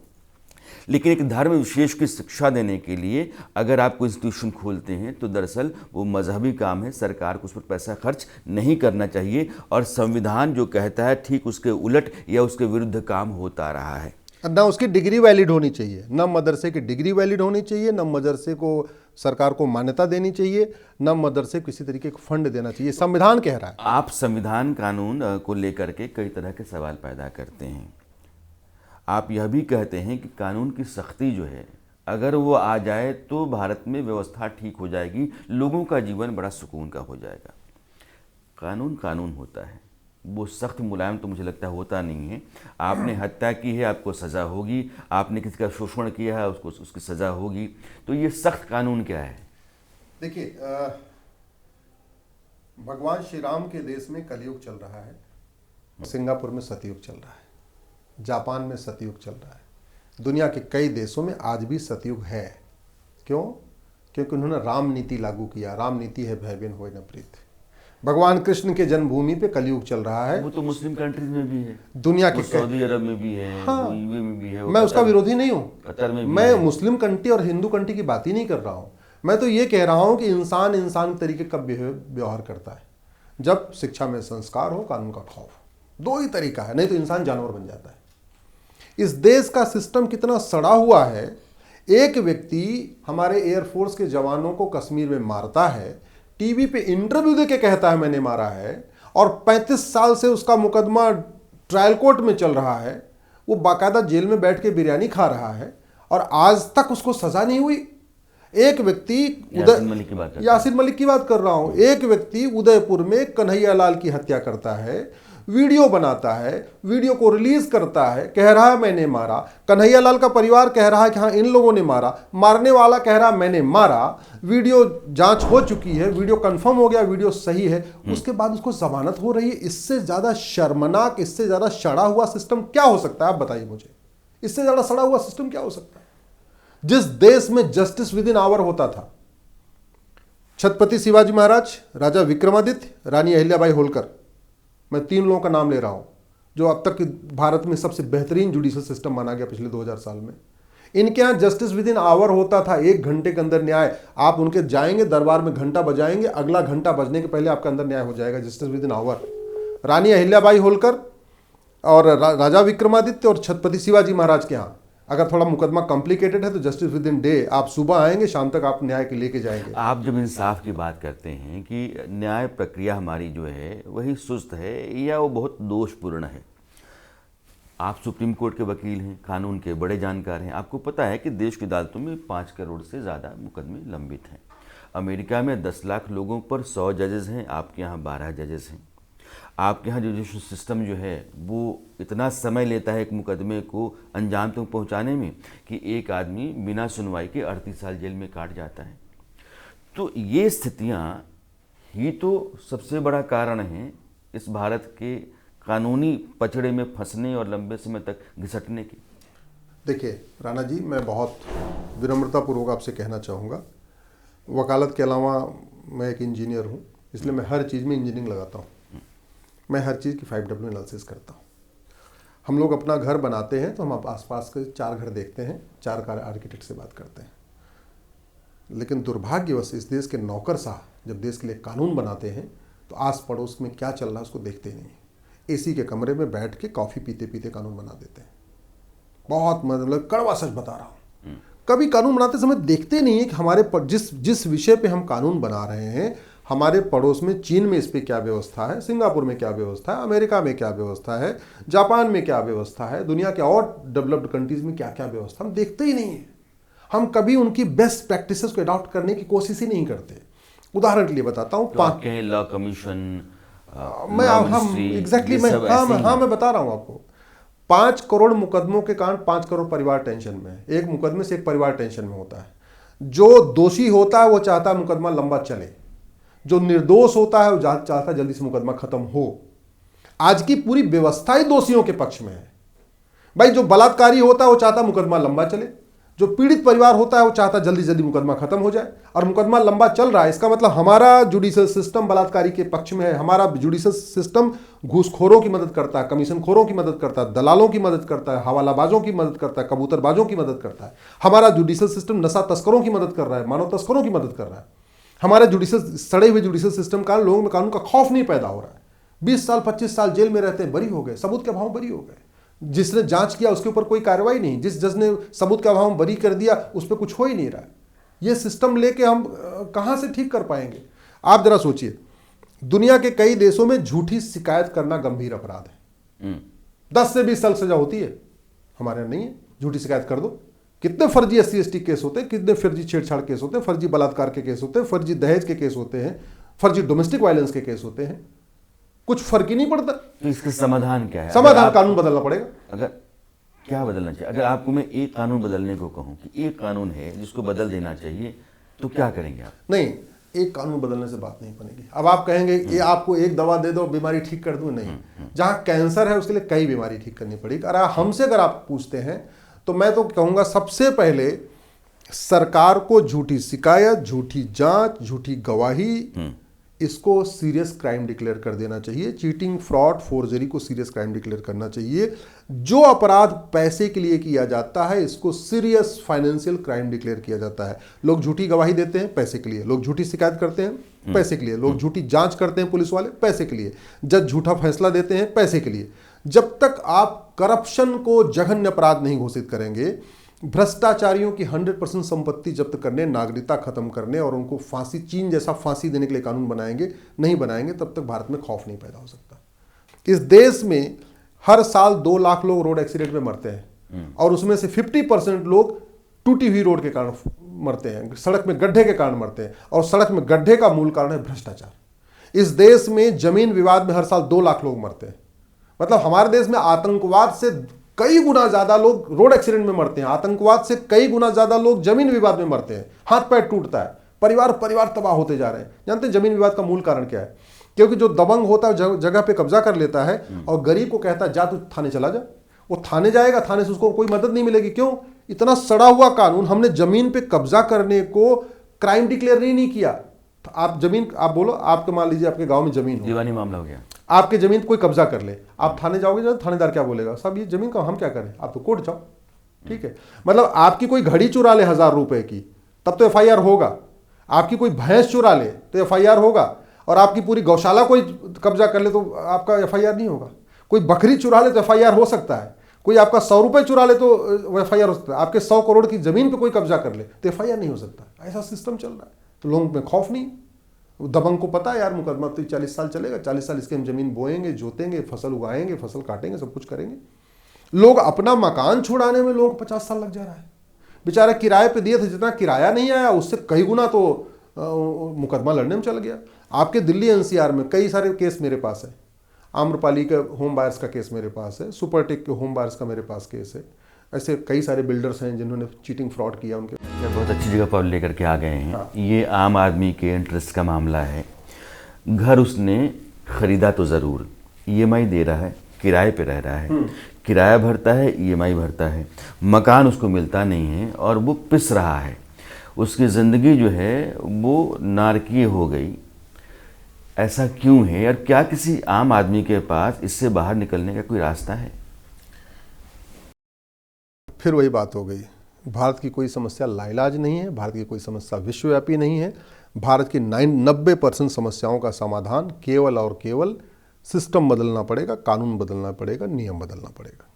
लेकिन एक धर्म विशेष की शिक्षा देने के लिए अगर आप कोई इंस्टीट्यूशन खोलते हैं तो दरअसल वो मजहबी काम है, सरकार को उस पर पैसा खर्च नहीं करना चाहिए। और संविधान जो कहता है ठीक उसके उलट या उसके विरुद्ध काम होता रहा है। ना उसकी डिग्री वैलिड होनी चाहिए, ना मदरसे की डिग्री वैलिड होनी चाहिए, ना मदरसे को सरकार को मान्यता देनी चाहिए, ना मदरसे किसी तरीके का फंड देना चाहिए। संविधान कह रहा है। आप संविधान कानून को लेकर के कई तरह के सवाल पैदा करते हैं। आप यह भी कहते हैं कि कानून की सख्ती जो है अगर वो आ जाए तो भारत में व्यवस्था ठीक हो जाएगी, लोगों का जीवन बड़ा सुकून का हो जाएगा। कानून कानून होता है, वो सख्त मुलायम तो मुझे लगता है होता नहीं है। आपने हत्या की है, आपको सज़ा होगी, आपने किसी का शोषण किया है, उसको उसकी सज़ा होगी। तो ये सख्त कानून क्या है? देखिए, भगवान श्री राम के देश में कलयुग चल रहा है, सिंगापुर में सतयुग चल रहा है, जापान में सतयुग चल रहा है, दुनिया के कई देशों में आज भी सतयुग है। क्यों? क्योंकि उन्होंने राम नीति लागू किया। राम नीति है भय बिन होय न प्रीत। भगवान कृष्ण के जन्मभूमि पे कलयुग चल रहा है। वो तो मुस्लिम कंट्रीज में भी है, दुनिया के सऊदी अरब में भी है, हाँ, यूएई में भी है। मैं उसका विरोधी नहीं हूँ, कतर में भी मैं है। मुस्लिम कंट्री और हिंदू कंट्री की बात ही नहीं कर रहा हूँ। मैं तो ये कह रहा हूँ कि इंसान इंसान तरीके का व्यवहार करता है। जब शिक्षा में संस्कार हो, कानून का खौफ, दो ही तरीका है, नहीं तो इंसान जानवर बन जाता है। इस देश का सिस्टम कितना सड़ा हुआ है। एक व्यक्ति हमारे एयरफोर्स के जवानों को कश्मीर में मारता है, टीवी पे इंटरव्यू देके कहता है मैंने मारा है, और 35 साल से उसका मुकदमा ट्रायल कोर्ट में चल रहा है। वो बाकायदा जेल में बैठ के बिरयानी खा रहा है और आज तक उसको सजा नहीं हुई। एक व्यक्ति यासिर मलिक की बात कर रहा हूं। एक व्यक्ति उदयपुर में कन्हैया लाल की हत्या करता है, वीडियो बनाता है, वीडियो को रिलीज करता है, कह रहा है मैंने मारा, कन्हैया लाल का परिवार कह रहा है कि हाँ इन लोगों ने मारा, मारने वाला कह रहा है मैंने मारा, वीडियो जांच हो चुकी है, वीडियो कंफर्म हो गया, वीडियो सही है, उसके बाद उसको जमानत हो रही है। इससे ज्यादा शर्मनाक, इससे ज्यादा सड़ा हुआ सिस्टम क्या हो सकता है? आप बताइए मुझे, इससे ज्यादा सड़ा हुआ सिस्टम क्या हो सकता है? जिस देश में जस्टिस विद इन आवर होता था, छत्रपति शिवाजी महाराज, राजा विक्रमादित्य, रानी अहिल्याबाई होलकर, मैं 3 लोगों का नाम ले रहा हूं जो अब तक भारत में सबसे बेहतरीन जुडिशल सिस्टम माना गया पिछले 2000 साल में। इनके यहां जस्टिस विद इन आवर होता था, 1 घंटे के अंदर न्याय। आप उनके जाएंगे दरबार में, घंटा बजाएंगे, अगला घंटा बजने के पहले आपके अंदर न्याय हो जाएगा, जस्टिस विद इन आवर। रानी अहिल्याबाई होलकर और राजा विक्रमादित्य और छत्रपति शिवाजी महाराज के यहाँ अगर थोड़ा मुकदमा कॉम्प्लिकेटेड है तो जस्टिस विद इन डे, आप सुबह आएंगे, शाम तक आप न्याय के लेके जाएंगे। आप जब इंसाफ की बात करते हैं कि न्याय प्रक्रिया हमारी जो है वही सुस्त है या वो बहुत दोषपूर्ण है, आप सुप्रीम कोर्ट के वकील हैं, कानून के बड़े जानकार हैं, आपको पता है कि देश की अदालतों में 5 करोड़ से ज़्यादा मुकदमे लंबित हैं। अमेरिका में 10 लाख लोगों पर 100 जजेस हैं, आपके यहाँ 12 जजेस हैं। आपके यहाँ जुडिशल सिस्टम जो है वो इतना समय लेता है एक मुकदमे को अंजाम तक पहुँचाने में कि एक आदमी बिना सुनवाई के 38 साल जेल में काट जाता है। तो ये स्थितियाँ ही तो सबसे बड़ा कारण है इस भारत के कानूनी पचड़े में फंसने और लंबे समय तक घिसटने की। देखिए राणा जी, मैं बहुत विनम्रतापूर्वक आपसे कहना चाहूँगा, वकालत के अलावा मैं एक इंजीनियर हूँ, इसलिए मैं हर चीज़ में इंजीनियरिंग लगाता हूँ। मैं हर चीज़ की 5W एनालिसिस करता हूँ। हम लोग अपना घर बनाते हैं तो हम आसपास के 4 घर देखते हैं, 4 आर्किटेक्ट से बात करते हैं। लेकिन दुर्भाग्यवश इस देश के नौकरशाह जब देश के लिए कानून बनाते हैं तो आस पड़ोस में क्या चल रहा है उसको देखते ही नहीं। एसी के कमरे में बैठ के कॉफ़ी पीते पीते कानून बना देते हैं। बहुत मतलब कड़वा सच बता रहा हूँ। कभी कानून बनाते समय देखते नहीं है कि हमारे जिस विषय पे हम कानून बना रहे हैं, हमारे पड़ोस में चीन में इस पर क्या व्यवस्था है, सिंगापुर में क्या व्यवस्था है, अमेरिका में क्या व्यवस्था है, जापान में क्या व्यवस्था है, दुनिया के और डेवलप्ड कंट्रीज में क्या क्या व्यवस्था, हम देखते ही नहीं है। हम कभी उनकी बेस्ट प्रैक्टिसेस को अडॉप्ट करने की कोशिश ही नहीं करते। उदाहरण के लिए बताता हूँ, लॉ कमीशन, मैं बता रहा हूँ आपको, 5 करोड़ मुकदमों के कारण 5 करोड़ परिवार टेंशन में है। एक मुकदमे से एक परिवार टेंशन में होता है। जो दोषी होता है वो चाहता है मुकदमा लंबा चले, जो निर्दोष होता है वो चाहता है जल्दी से मुकदमा खत्म हो। आज की पूरी व्यवस्था ही दोषियों के पक्ष में है। भाई जो बलात्कारी होता है वो चाहता है मुकदमा लंबा चले, जो पीड़ित परिवार होता है वो चाहता है जल्दी जल्दी मुकदमा खत्म हो जाए, और मुकदमा लंबा चल रहा है। इसका मतलब हमारा जुडिशल सिस्टम बलात्कारी के पक्ष में है। हमारा जुडिशल सिस्टम घूसखोरों की मदद करता है, कमीशनखोरों की मदद करता है, दलालों की मदद करता है, हवालाबाजों की मदद करता है, कबूतरबाजों की मदद करता है। हमारा जुडिशल सिस्टम नशा तस्करों की मदद कर रहा है, मानव तस्करों की मदद कर रहा है। हमारे जुडिशल सड़े हुए जुडिशल सिस्टम का लोगों में कानून का खौफ नहीं पैदा हो रहा है। 20 साल 25 साल जेल में रहते हैं, बरी हो गए, सबूत के अभाव बरी हो गए। जिसने जांच किया उसके ऊपर कोई कार्रवाई नहीं, जिस जज ने सबूत के अभाव में बरी कर दिया उस पर कुछ हो ही नहीं रहा है। ये सिस्टम लेके हम कहां से ठीक कर पाएंगे? आप जरा सोचिए, दुनिया के कई देशों में झूठी शिकायत करना गंभीर अपराध है, 10 से 20 साल सजा होती है। हमारे यहाँ नहीं है। झूठी शिकायत कर दो। कितने फर्जी SC ST केस होते हैं, कितने फर्जी छेड़छाड़ केस होते हैं, फर्जी बलात्कार के केस होते हैं, फर्जी दहेज के केस होते हैं, फर्जी डोमेस्टिक वायलेंस के केस होते हैं। कुछ फर्क ही नहीं पड़ता। तो इसका समाधान क्या है? समाधान कानून बदलना पड़ेगा। अगर क्या बदलना चाहिए? अगर आपको मैं एक कानून बदलने को कहूँ कि एक कानून है जिसको बदल देना चाहिए, तो क्या करेंगे आप? नहीं, एक कानून बदलने से बात नहीं बनेगी। अब आप कहेंगे ये आपको एक दवा दे दो बीमारी ठीक कर दूं, नहीं। जहां कैंसर है उसके लिए कई बीमारी ठीक करनी पड़ेगी। अगर आप पूछते हैं तो मैं तो कहूंगा सबसे पहले सरकार को झूठी शिकायत, झूठी जांच, झूठी गवाही, इसको सीरियस क्राइम डिक्लेयर कर देना चाहिए। चीटिंग, फ्रॉड, फोर्जरी को सीरियस क्राइम डिक्लेयर करना चाहिए। जो अपराध पैसे के लिए किया जाता है इसको सीरियस फाइनेंशियल क्राइम डिक्लेयर किया जाता है। लोग झूठी गवाही देते हैं पैसे के लिए, लोग झूठी शिकायत करते हैं पैसे के लिए, लोग झूठी जांच करते हैं पुलिस वाले पैसे के लिए, जज झूठा फैसला देते हैं पैसे के लिए। जब तक आप करप्शन को जघन्य अपराध नहीं घोषित करेंगे, भ्रष्टाचारियों की 100% संपत्ति जब्त करने, नागरिकता खत्म करने और उनको फांसी, चीन जैसा फांसी देने के लिए कानून नहीं बनाएंगे, तब तक भारत में खौफ नहीं पैदा हो सकता। इस देश में हर साल 2 लाख लोग रोड एक्सीडेंट में मरते हैं और उसमें से 50% लोग टूटी हुई रोड के कारण मरते हैं, सड़क में गड्ढे के कारण मरते हैं, और सड़क में गड्ढे का मूल कारण है भ्रष्टाचार। इस देश में जमीन विवाद में हर साल 2 लाख लोग मरते हैं मतलब हमारे देश में आतंकवाद से कई गुना ज्यादा लोग रोड एक्सीडेंट में मरते हैं, आतंकवाद से कई गुना ज्यादा लोग जमीन विवाद में मरते हैं, हाथ पैर टूटता है, परिवार तबाह होते जा रहे हैं। जानते हैं जमीन विवाद का मूल कारण क्या है? क्योंकि जो दबंग होता है जगह पे कब्जा कर लेता है और गरीब को कहता है जा तू थाने चला जा। वो थाने जाएगा, थाने से उसको कोई मदद नहीं मिलेगी। क्यों? इतना सड़ा हुआ कानून। हमने जमीन पे कब्जा करने को क्राइम डिक्लेयर नहीं किया। आप जमीन, आप बोलो, आपके मान लीजिए आपके गांव में जमीन हो, दीवानी मामला हो गया, आपके जमीन कोई कब्जा कर ले, आप थाने जाओगे, थानेदार क्या बोलेगा? साहब ये जमीन का हम क्या करें, आप तो कोर्ट जाओ। ठीक है, मतलब आपकी कोई घड़ी चुरा ले 1000 रुपए की, तब तो एफआईआर होगा। आपकी कोई भैंस चुरा ले तो एफआईआर होगा, और आपकी पूरी गौशाला कोई कब्जा कर ले तो आपका एफआईआर नहीं होगा। कोई बकरी चुरा ले तो एफआईआर हो सकता है, कोई आपका 100 रुपए चुरा ले तो एफआईआर हो सकता है। आपके 100 करोड़ की जमीन पे कोई कब्जा कर ले तो एफआईआर नहीं हो सकता। ऐसा सिस्टम चल रहा है, तो लोगों में खौफ नहीं। दबंग को पता है यार मुकदमा तो 40 साल चलेगा, 40 साल इसके हम जमीन बोएंगे, जोतेंगे, फसल उगाएंगे, फसल काटेंगे, सब कुछ करेंगे। लोग अपना मकान छुड़ाने में लोगों को 50 साल लग जा रहा है। बेचारा किराए पे दिए थे, जितना किराया नहीं आया उससे कई गुना तो मुकदमा लड़ने में चल गया। आपके दिल्ली एनसीआर में कई सारे केस मेरे पास है। आम्रपाली का होम बायर्स का केस मेरे पास है, सुपरटेक के होम बायर्स का मेरे पास केस है। ऐसे कई सारे बिल्डर्स हैं जिन्होंने चीटिंग फ्रॉड किया। उनके बहुत अच्छी जगह पर लेकर के आ गए हैं। हाँ। ये आम आदमी के इंटरेस्ट का मामला है। घर उसने खरीदा तो ज़रूर, ईएमआई दे रहा है, किराए पे रह रहा है, किराया भरता है, ईएमआई भरता है, मकान उसको मिलता नहीं है और वो पिस रहा है। उसकी ज़िंदगी जो है वो नारकीय हो गई। ऐसा क्यों है, और क्या किसी आम आदमी के पास इससे बाहर निकलने का कोई रास्ता है? फिर वही बात हो गई, भारत की कोई समस्या लाइलाज नहीं है, भारत की कोई समस्या विश्वव्यापी नहीं है। भारत की 90% समस्याओं का समाधान केवल और केवल सिस्टम बदलना पड़ेगा, कानून बदलना पड़ेगा, नियम बदलना पड़ेगा।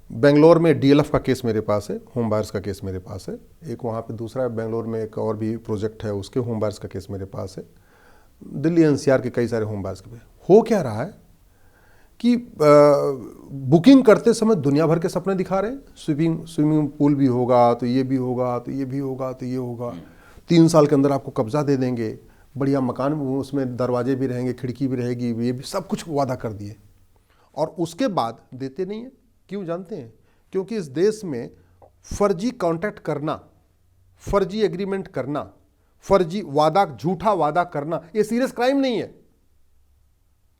बेंगलोर में डीएलएफ का केस मेरे पास है, होम बायर्स का केस मेरे पास है। एक वहाँ पे दूसरा बेंगलोर में एक और भी प्रोजेक्ट है, उसके होम बायर्स का केस मेरे पास है। दिल्ली एनसीआर के कई सारे होम बायर्स के। हो क्या रहा है कि बुकिंग करते समय दुनिया भर के सपने दिखा रहे हैं। स्विमिंग पूल भी होगा तो ये भी होगा, तो ये भी होगा, तो ये होगा, 3 साल के अंदर आपको कब्जा दे देंगे, बढ़िया मकान, उसमें दरवाजे भी रहेंगे, खिड़की भी रहेगी, ये भी सब कुछ वादा कर दिए, और उसके बाद देते नहीं है। क्यों जानते हैं? क्योंकि इस देश में फर्जी कॉन्ट्रैक्ट करना, फर्जी एग्रीमेंट करना, फर्जी वादा, झूठा वादा करना, ये सीरियस क्राइम नहीं है।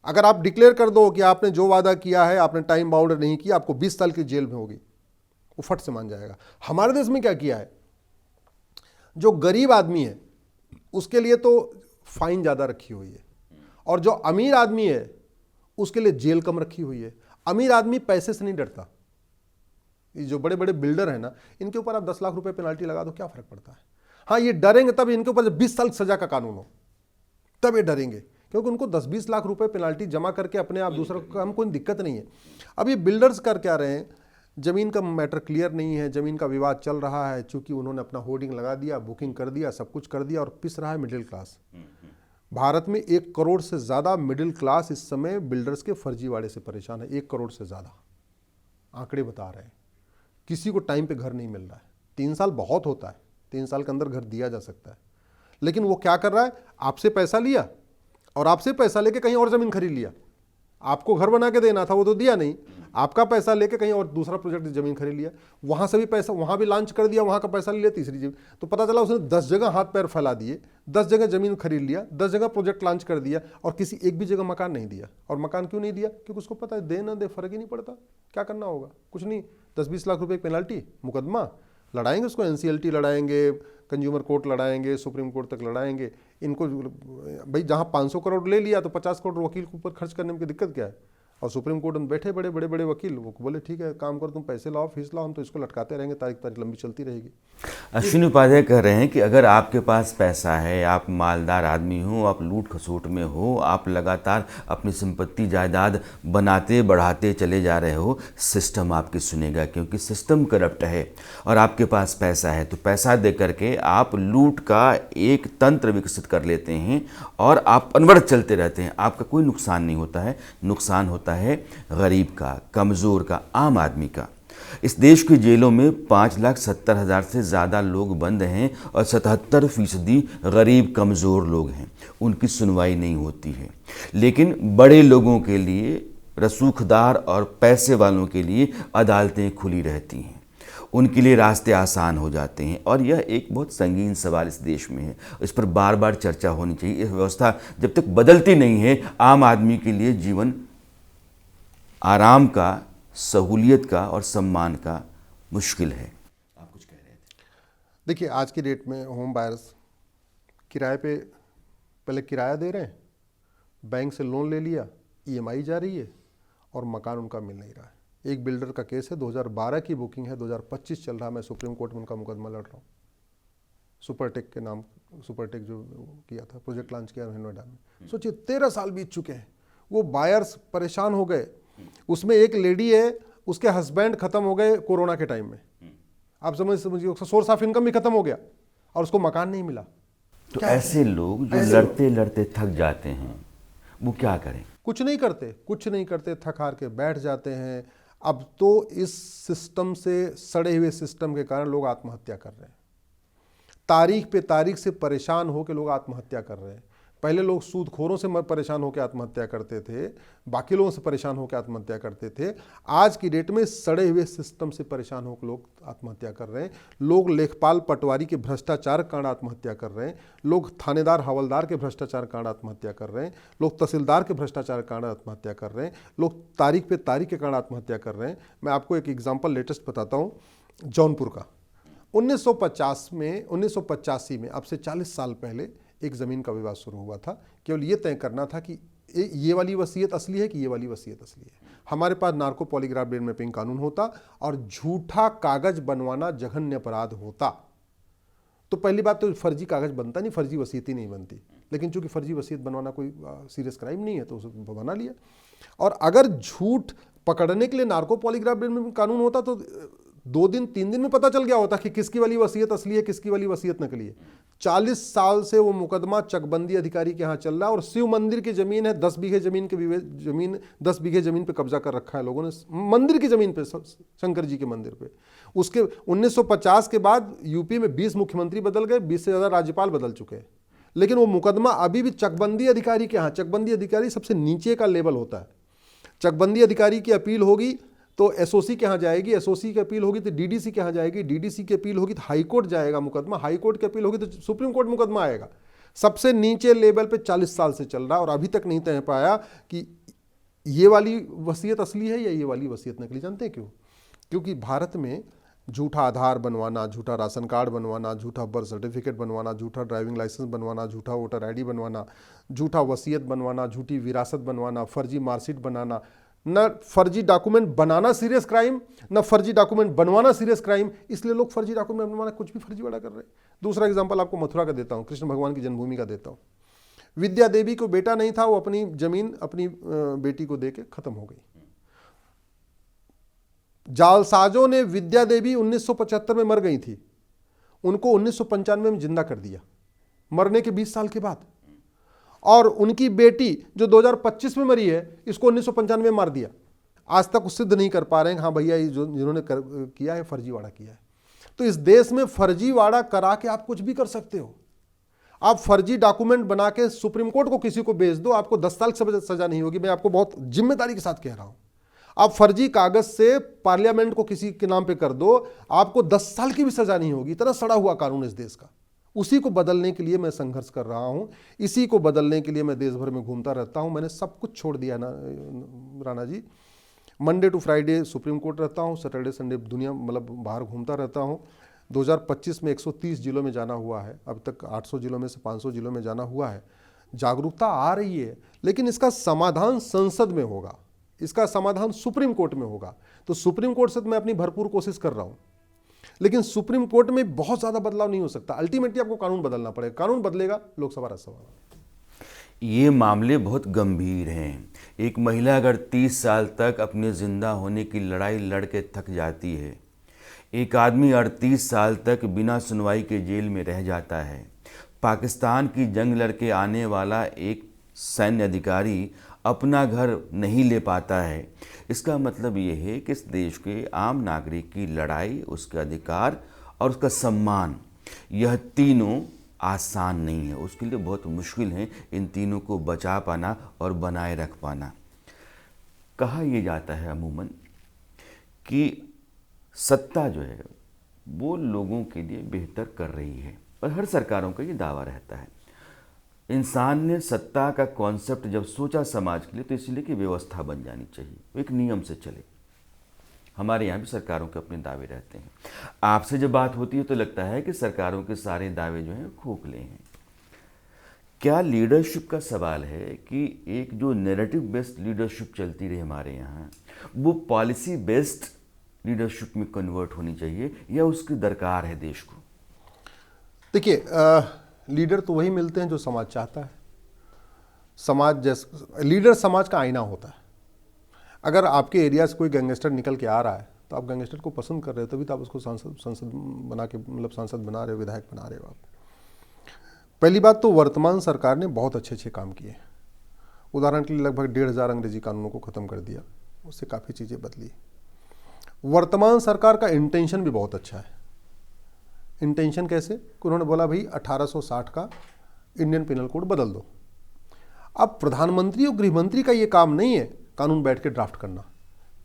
अगर आप डिक्लेयर कर दो कि आपने जो वादा किया है आपने टाइम बाउंड नहीं किया, आपको 20 साल की जेल में होगी, वो फट से मान जाएगा। हमारे देश में क्या किया है, जो गरीब आदमी है उसके लिए तो फाइन ज़्यादा रखी हुई है, और जो अमीर आदमी है उसके लिए जेल कम रखी हुई है। अमीर आदमी पैसे से नहीं डरता। ये जो बड़े बड़े बिल्डर हैं ना, इनके ऊपर आप 10 लाख रुपए पेनाल्टी लगा दो, क्या फर्क पड़ता है? हाँ, ये डरेंगे तब इनके ऊपर जब 20 साल सजा का कानून हो, तब ये डरेंगे, क्योंकि उनको 10-20 लाख रुपए पेनाल्टी जमा करके अपने आप दूसरा काम, कोई दिक्कत नहीं है। अब ये बिल्डर्स कर क्या रहे हैं, ज़मीन का मैटर क्लियर नहीं है, ज़मीन का विवाद चल रहा है, चूंकि उन्होंने अपना होर्डिंग लगा दिया, बुकिंग कर दिया, सब कुछ कर दिया, और पिस रहा है मिडिल क्लास। भारत में 1 करोड़ से ज़्यादा मिडिल क्लास इस समय बिल्डर्स के फर्जीवाड़े से परेशान है। 1 करोड़ से ज़्यादा आंकड़े बता रहे हैं। किसी को टाइम पे घर नहीं मिल रहा है। 3 साल बहुत होता है, 3 साल के अंदर घर दिया जा सकता है, लेकिन वो क्या कर रहा है, आपसे पैसा लिया और आपसे पैसा लेके कहीं और ज़मीन खरीद लिया। आपको घर बना के देना था, वो तो दिया नहीं, आपका पैसा लेके कहीं और दूसरा प्रोजेक्ट ज़मीन खरीद लिया, वहाँ से भी पैसा, वहाँ भी लॉन्च कर दिया, वहाँ का पैसा ले लिया, तीसरी जमीन। तो पता चला उसने 10 जगह हाथ पैर फैला दिए, 10 जगह ज़मीन खरीद लिया, 10 जगह प्रोजेक्ट लॉन्च कर दिया, और किसी एक भी जगह मकान नहीं दिया। और मकान क्यों नहीं दिया? क्योंकि उसको पता है दे ना दे फर्क ही नहीं पड़ता, क्या करना होगा, कुछ नहीं, 10-20 लाख रुपए पेनाल्टी, मुकदमा लड़ाएंगे, उसको एनसीएलटी लड़ाएंगे, कंज्यूमर कोर्ट लड़ाएंगे, सुप्रीम कोर्ट तक लड़ाएंगे। इनको भाई जहाँ 500 करोड़ ले लिया तो 50 करोड़ वकील के ऊपर खर्च करने में दिक्कत क्या है? और सुप्रीम कोर्ट में बैठे बड़े बड़े बड़े वकील, वो बोले ठीक है काम करो, तुम पैसे लाओ, फीस लाओ, हम तो इसको लटकाते रहेंगे, तारीख लंबी चलती रहेगी। अश्विनी उपाध्याय कह रहे हैं कि अगर आपके पास पैसा है, आप मालदार आदमी हो, आप लूट खसोट में हो, आप लगातार अपनी संपत्ति जायदाद बनाते बढ़ाते चले जा रहे हो, सिस्टम आपकी सुनेगा, क्योंकि सिस्टम करप्ट है। और आपके पास पैसा है तो पैसा दे करके आप लूट का एक तंत्र विकसित कर लेते हैं और आप अनवरत चलते रहते हैं। आपका कोई नुकसान नहीं होता है, नुकसान होता है गरीब का, कमज़ोर का, आम आदमी का। इस देश की जेलों में 5,70,000 से ज़्यादा लोग बंद हैं और 77% गरीब कमज़ोर लोग हैं। उनकी सुनवाई नहीं होती है। लेकिन बड़े लोगों के लिए रसूखदार और पैसे वालों के लिए अदालतें खुली रहती हैं, उनके लिए रास्ते आसान हो जाते हैं। और यह एक बहुत संगीन सवाल इस देश में है, इस पर बार बार चर्चा होनी चाहिए। यह व्यवस्था जब तक बदलती नहीं है, आम आदमी के लिए जीवन आराम का, सहूलियत का और सम्मान का मुश्किल है। आप कुछ कह रहे थे? देखिए, आज की डेट में होम बायर्स किराए पे पहले किराया दे रहे हैं, बैंक से लोन ले लिया, ईएमआई जा रही है और मकान उनका मिल नहीं रहा है। एक बिल्डर का केस है, 2012 की बुकिंग है, 2025 चल रहा है। मैं सुप्रीम कोर्ट में उनका मुकदमा लड़ रहा हूँ। सुपरटेक के नाम, सुपरटेक जो किया था, प्रोजेक्ट लॉन्च किया नोएडा में। सोचिए 13 साल बीत चुके हैं, वो बायर्स परेशान हो गए। उसमें एक लेडी है, उसके हस्बैंड खत्म हो गए कोरोना के टाइम में। आप समझिए उसका सोर्स ऑफ इनकम भी खत्म हो गया और उसको मकान नहीं मिला। तो ऐसे लोग जो लड़ते लड़ते थक जाते हैं, वो क्या करें? कुछ नहीं करते, थक हार के बैठ जाते हैं। अब तो इस सिस्टम से, सड़े हुए सिस्टम के कारण लोग आत्महत्या कर रहे हैं। तारीख पे तारीख से परेशान होकर लोग आत्महत्या कर रहे हैं। पहले लोग सूदखोरों से परेशान होकर आत्महत्या करते थे, बाकी लोगों से परेशान होकर आत्महत्या करते थे। आज की डेट में सड़े हुए सिस्टम से परेशान होकर लोग आत्महत्या कर रहे हैं। लोग लेखपाल पटवारी के भ्रष्टाचार कारण आत्महत्या कर रहे हैं। लोग थानेदार हवलदार के भ्रष्टाचार कारण आत्महत्या कर रहे हैं। लोग तहसीलदार के भ्रष्टाचार कारण आत्महत्या कर रहे हैं। लोग तारीख पे तारीख के कारण आत्महत्या कर रहे हैं। मैं आपको एक एग्जाम्पल लेटेस्ट बताता हूँ, जौनपुर का। 1985 में, अब से 40 साल पहले एक ज़मीन का विवाद शुरू हुआ था। केवल ये तय करना था कि ये वाली वसीयत असली है कि ये वाली वसीयत असली है। हमारे पास नार्को पॉलीग्राफ ब्रेन मैपिंग कानून होता और झूठा कागज बनवाना जघन्य अपराध होता। तो पहली बात तो फर्जी कागज बनता नहीं, फर्जी वसीयत ही नहीं बनती। लेकिन चूंकि फर्जी वसीयत बनवाना कोई सीरियस क्राइम नहीं है तो उसको बना लिया। और अगर झूठ पकड़ने के लिए नार्को पॉलीग्राफ ब्रेन मैपिंग कानून होता तो 2 दिन 3 दिन में पता चल गया होता कि किसकी वाली वसीयत असली है, किसकी वाली वसीयत नकली है। 40 साल से वो मुकदमा चकबंदी अधिकारी के यहाँ चल रहा है और शिव मंदिर की जमीन है, 10 बीघे जमीन के 10 बीघे जमीन पे कब्जा कर रखा है लोगों ने, मंदिर की जमीन पे, शंकर जी के मंदिर पे। उसके 1950 के बाद यूपी में 20 मुख्यमंत्री बदल गए, 20 से ज़्यादा राज्यपाल बदल चुके हैं, लेकिन वो मुकदमा अभी भी चकबंदी अधिकारी के यहाँ। चकबंदी अधिकारी सबसे नीचे का लेवल होता है। चकबंदी अधिकारी की अपील होगी तो एसओसी के यहाँ जाएगी, एसओसी की अपील होगी तो डीडीसी के यहाँ जाएगी, डीडीसी की अपील होगी तो हाई कोर्ट जाएगा मुकदमा, हाई कोर्ट की अपील होगी तो सुप्रीम कोर्ट मुकदमा आएगा। सबसे नीचे लेवल पे 40 साल से चल रहा है और अभी तक नहीं तय पाया कि ये वाली वसीयत असली है या ये वाली वसीयत नकली। जानते हैं क्यों? क्योंकि भारत में झूठा आधार बनवाना, झूठा राशन कार्ड बनवाना, झूठा बर्थ सर्टिफिकेट बनवाना, झूठा ड्राइविंग लाइसेंस बनवाना, झूठा वोटर आईडी बनवाना, झूठा वसीयत बनवाना, झूठी विरासत बनवाना, फर्जी मार्कशीट बनाना, न फर्जी डॉक्यूमेंट बनाना सीरियस क्राइम, न फर्जी डॉक्यूमेंट बनवाना सीरियस क्राइम। इसलिए लोग फर्जी डॉक्यूमेंट बनवाना कुछ भी फर्जीवाड़ा कर रहे हैं। दूसरा एग्जांपल आपको मथुरा का देता हूँ, कृष्ण भगवान की जन्मभूमि का देता हूँ। विद्या देवी को बेटा नहीं था, वो अपनी जमीन अपनी बेटी को देके खत्म हो गई। जालसाजों ने विद्या देवी 1975 में मर गई थी, उनको 1995 में जिंदा कर दिया, मरने के 20 साल के बाद। और उनकी बेटी जो 2025 में मरी है, इसको 1995 में मार दिया। आज तक सिद्ध नहीं कर पा रहे हैं हाँ भैया ये जो जिन्होंने किया है फर्जीवाड़ा किया है। तो इस देश में फर्जीवाड़ा करा के आप कुछ भी कर सकते हो। आप फर्जी डॉक्यूमेंट बना के सुप्रीम कोर्ट को किसी को भेज दो, आपको 10 साल की सजा नहीं होगी। मैं आपको बहुत जिम्मेदारी के साथ कह रहा हूं। आप फर्जी कागज से पार्लियामेंट को किसी के नाम पे कर दो, आपको 10 साल की भी सजा नहीं होगी। इतना सड़ा हुआ कानून इस देश का। उसी को बदलने के लिए मैं संघर्ष कर रहा हूं, इसी को बदलने के लिए मैं देश भर में घूमता रहता हूं। मैंने सब कुछ छोड़ दिया ना Rana ji. Monday to Friday supreme court रहता हूं, सैटरडे संडे दुनिया मतलब बाहर घूमता रहता हूं। 2025 में 130 जिलों में जाना हुआ है, अब तक 800 जिलों में से 500 जिलों में जाना हुआ है। जागरूकता आ रही है, लेकिन इसका समाधान संसद में होगा, इसका समाधान सुप्रीम कोर्ट में होगा। तो सुप्रीम कोर्ट से मैं अपनी भरपूर कोशिश कर रहा हूं, लेकिन सुप्रीम कोर्ट में बहुत ज्यादा बदलाव नहीं हो सकता। अल्टीमेटली आपको कानून बदलना पड़ेगा। कानून बदलेगा, लोकसभा राज्यसभा। ये मामले बहुत गंभीर हैं। एक महिला अगर 30 साल तक अपने जिंदा होने की लड़ाई लड़ के थक जाती है, एक आदमी 38 साल तक बिना सुनवाई के जेल में रह जाता है, पाकिस्तान की जंग लड़के आने वाला एक सैन्य अधिकारी अपना घर नहीं ले पाता है, इसका मतलब ये है कि इस देश के आम नागरिक की लड़ाई, उसके अधिकार और उसका सम्मान, यह तीनों आसान नहीं है। उसके लिए बहुत मुश्किल है इन तीनों को बचा पाना और बनाए रख पाना। कहा यह जाता है अमूमन कि सत्ता जो है वो लोगों के लिए बेहतर कर रही है, और हर सरकारों का ये दावा रहता है। इंसान ने सत्ता का कॉन्सेप्ट जब सोचा समाज के लिए तो इसलिए कि व्यवस्था बन जानी चाहिए, एक नियम से चले। हमारे यहाँ भी सरकारों के अपने दावे रहते हैं। आपसे जब बात होती है तो लगता है कि सरकारों के सारे दावे जो हैं खोखले हैं। क्या लीडरशिप का सवाल है कि एक जो नैरेटिव बेस्ड लीडरशिप चलती रही हमारे यहाँ, वो पॉलिसी बेस्ड लीडरशिप में कन्वर्ट होनी चाहिए, या उसकी दरकार है देश को? देखिए, लीडर तो वही मिलते हैं जो समाज चाहता है। समाज जैसा लीडर समाज का आईना होता है। अगर आपके एरिया से कोई गैंगस्टर निकल के आ रहा है तो आप गैंगस्टर को पसंद कर रहे हो, तभी तो आप उसको सांसद बना के, मतलब सांसद बना रहे हो, विधायक बना रहे हो आप। पहली बात तो वर्तमान सरकार ने बहुत अच्छे काम किए। उदाहरण के लिए लगभग 1,500 अंग्रेजी कानूनों को ख़त्म कर दिया, उससे काफ़ी चीज़ें बदली। वर्तमान सरकार का इंटेंशन भी बहुत अच्छा है। इंटेंशन कैसे? कि उन्होंने बोला भाई 1860 का इंडियन पिनल कोड बदल दो। अब प्रधानमंत्री और गृहमंत्री का ये काम नहीं है कानून बैठ के ड्राफ्ट करना।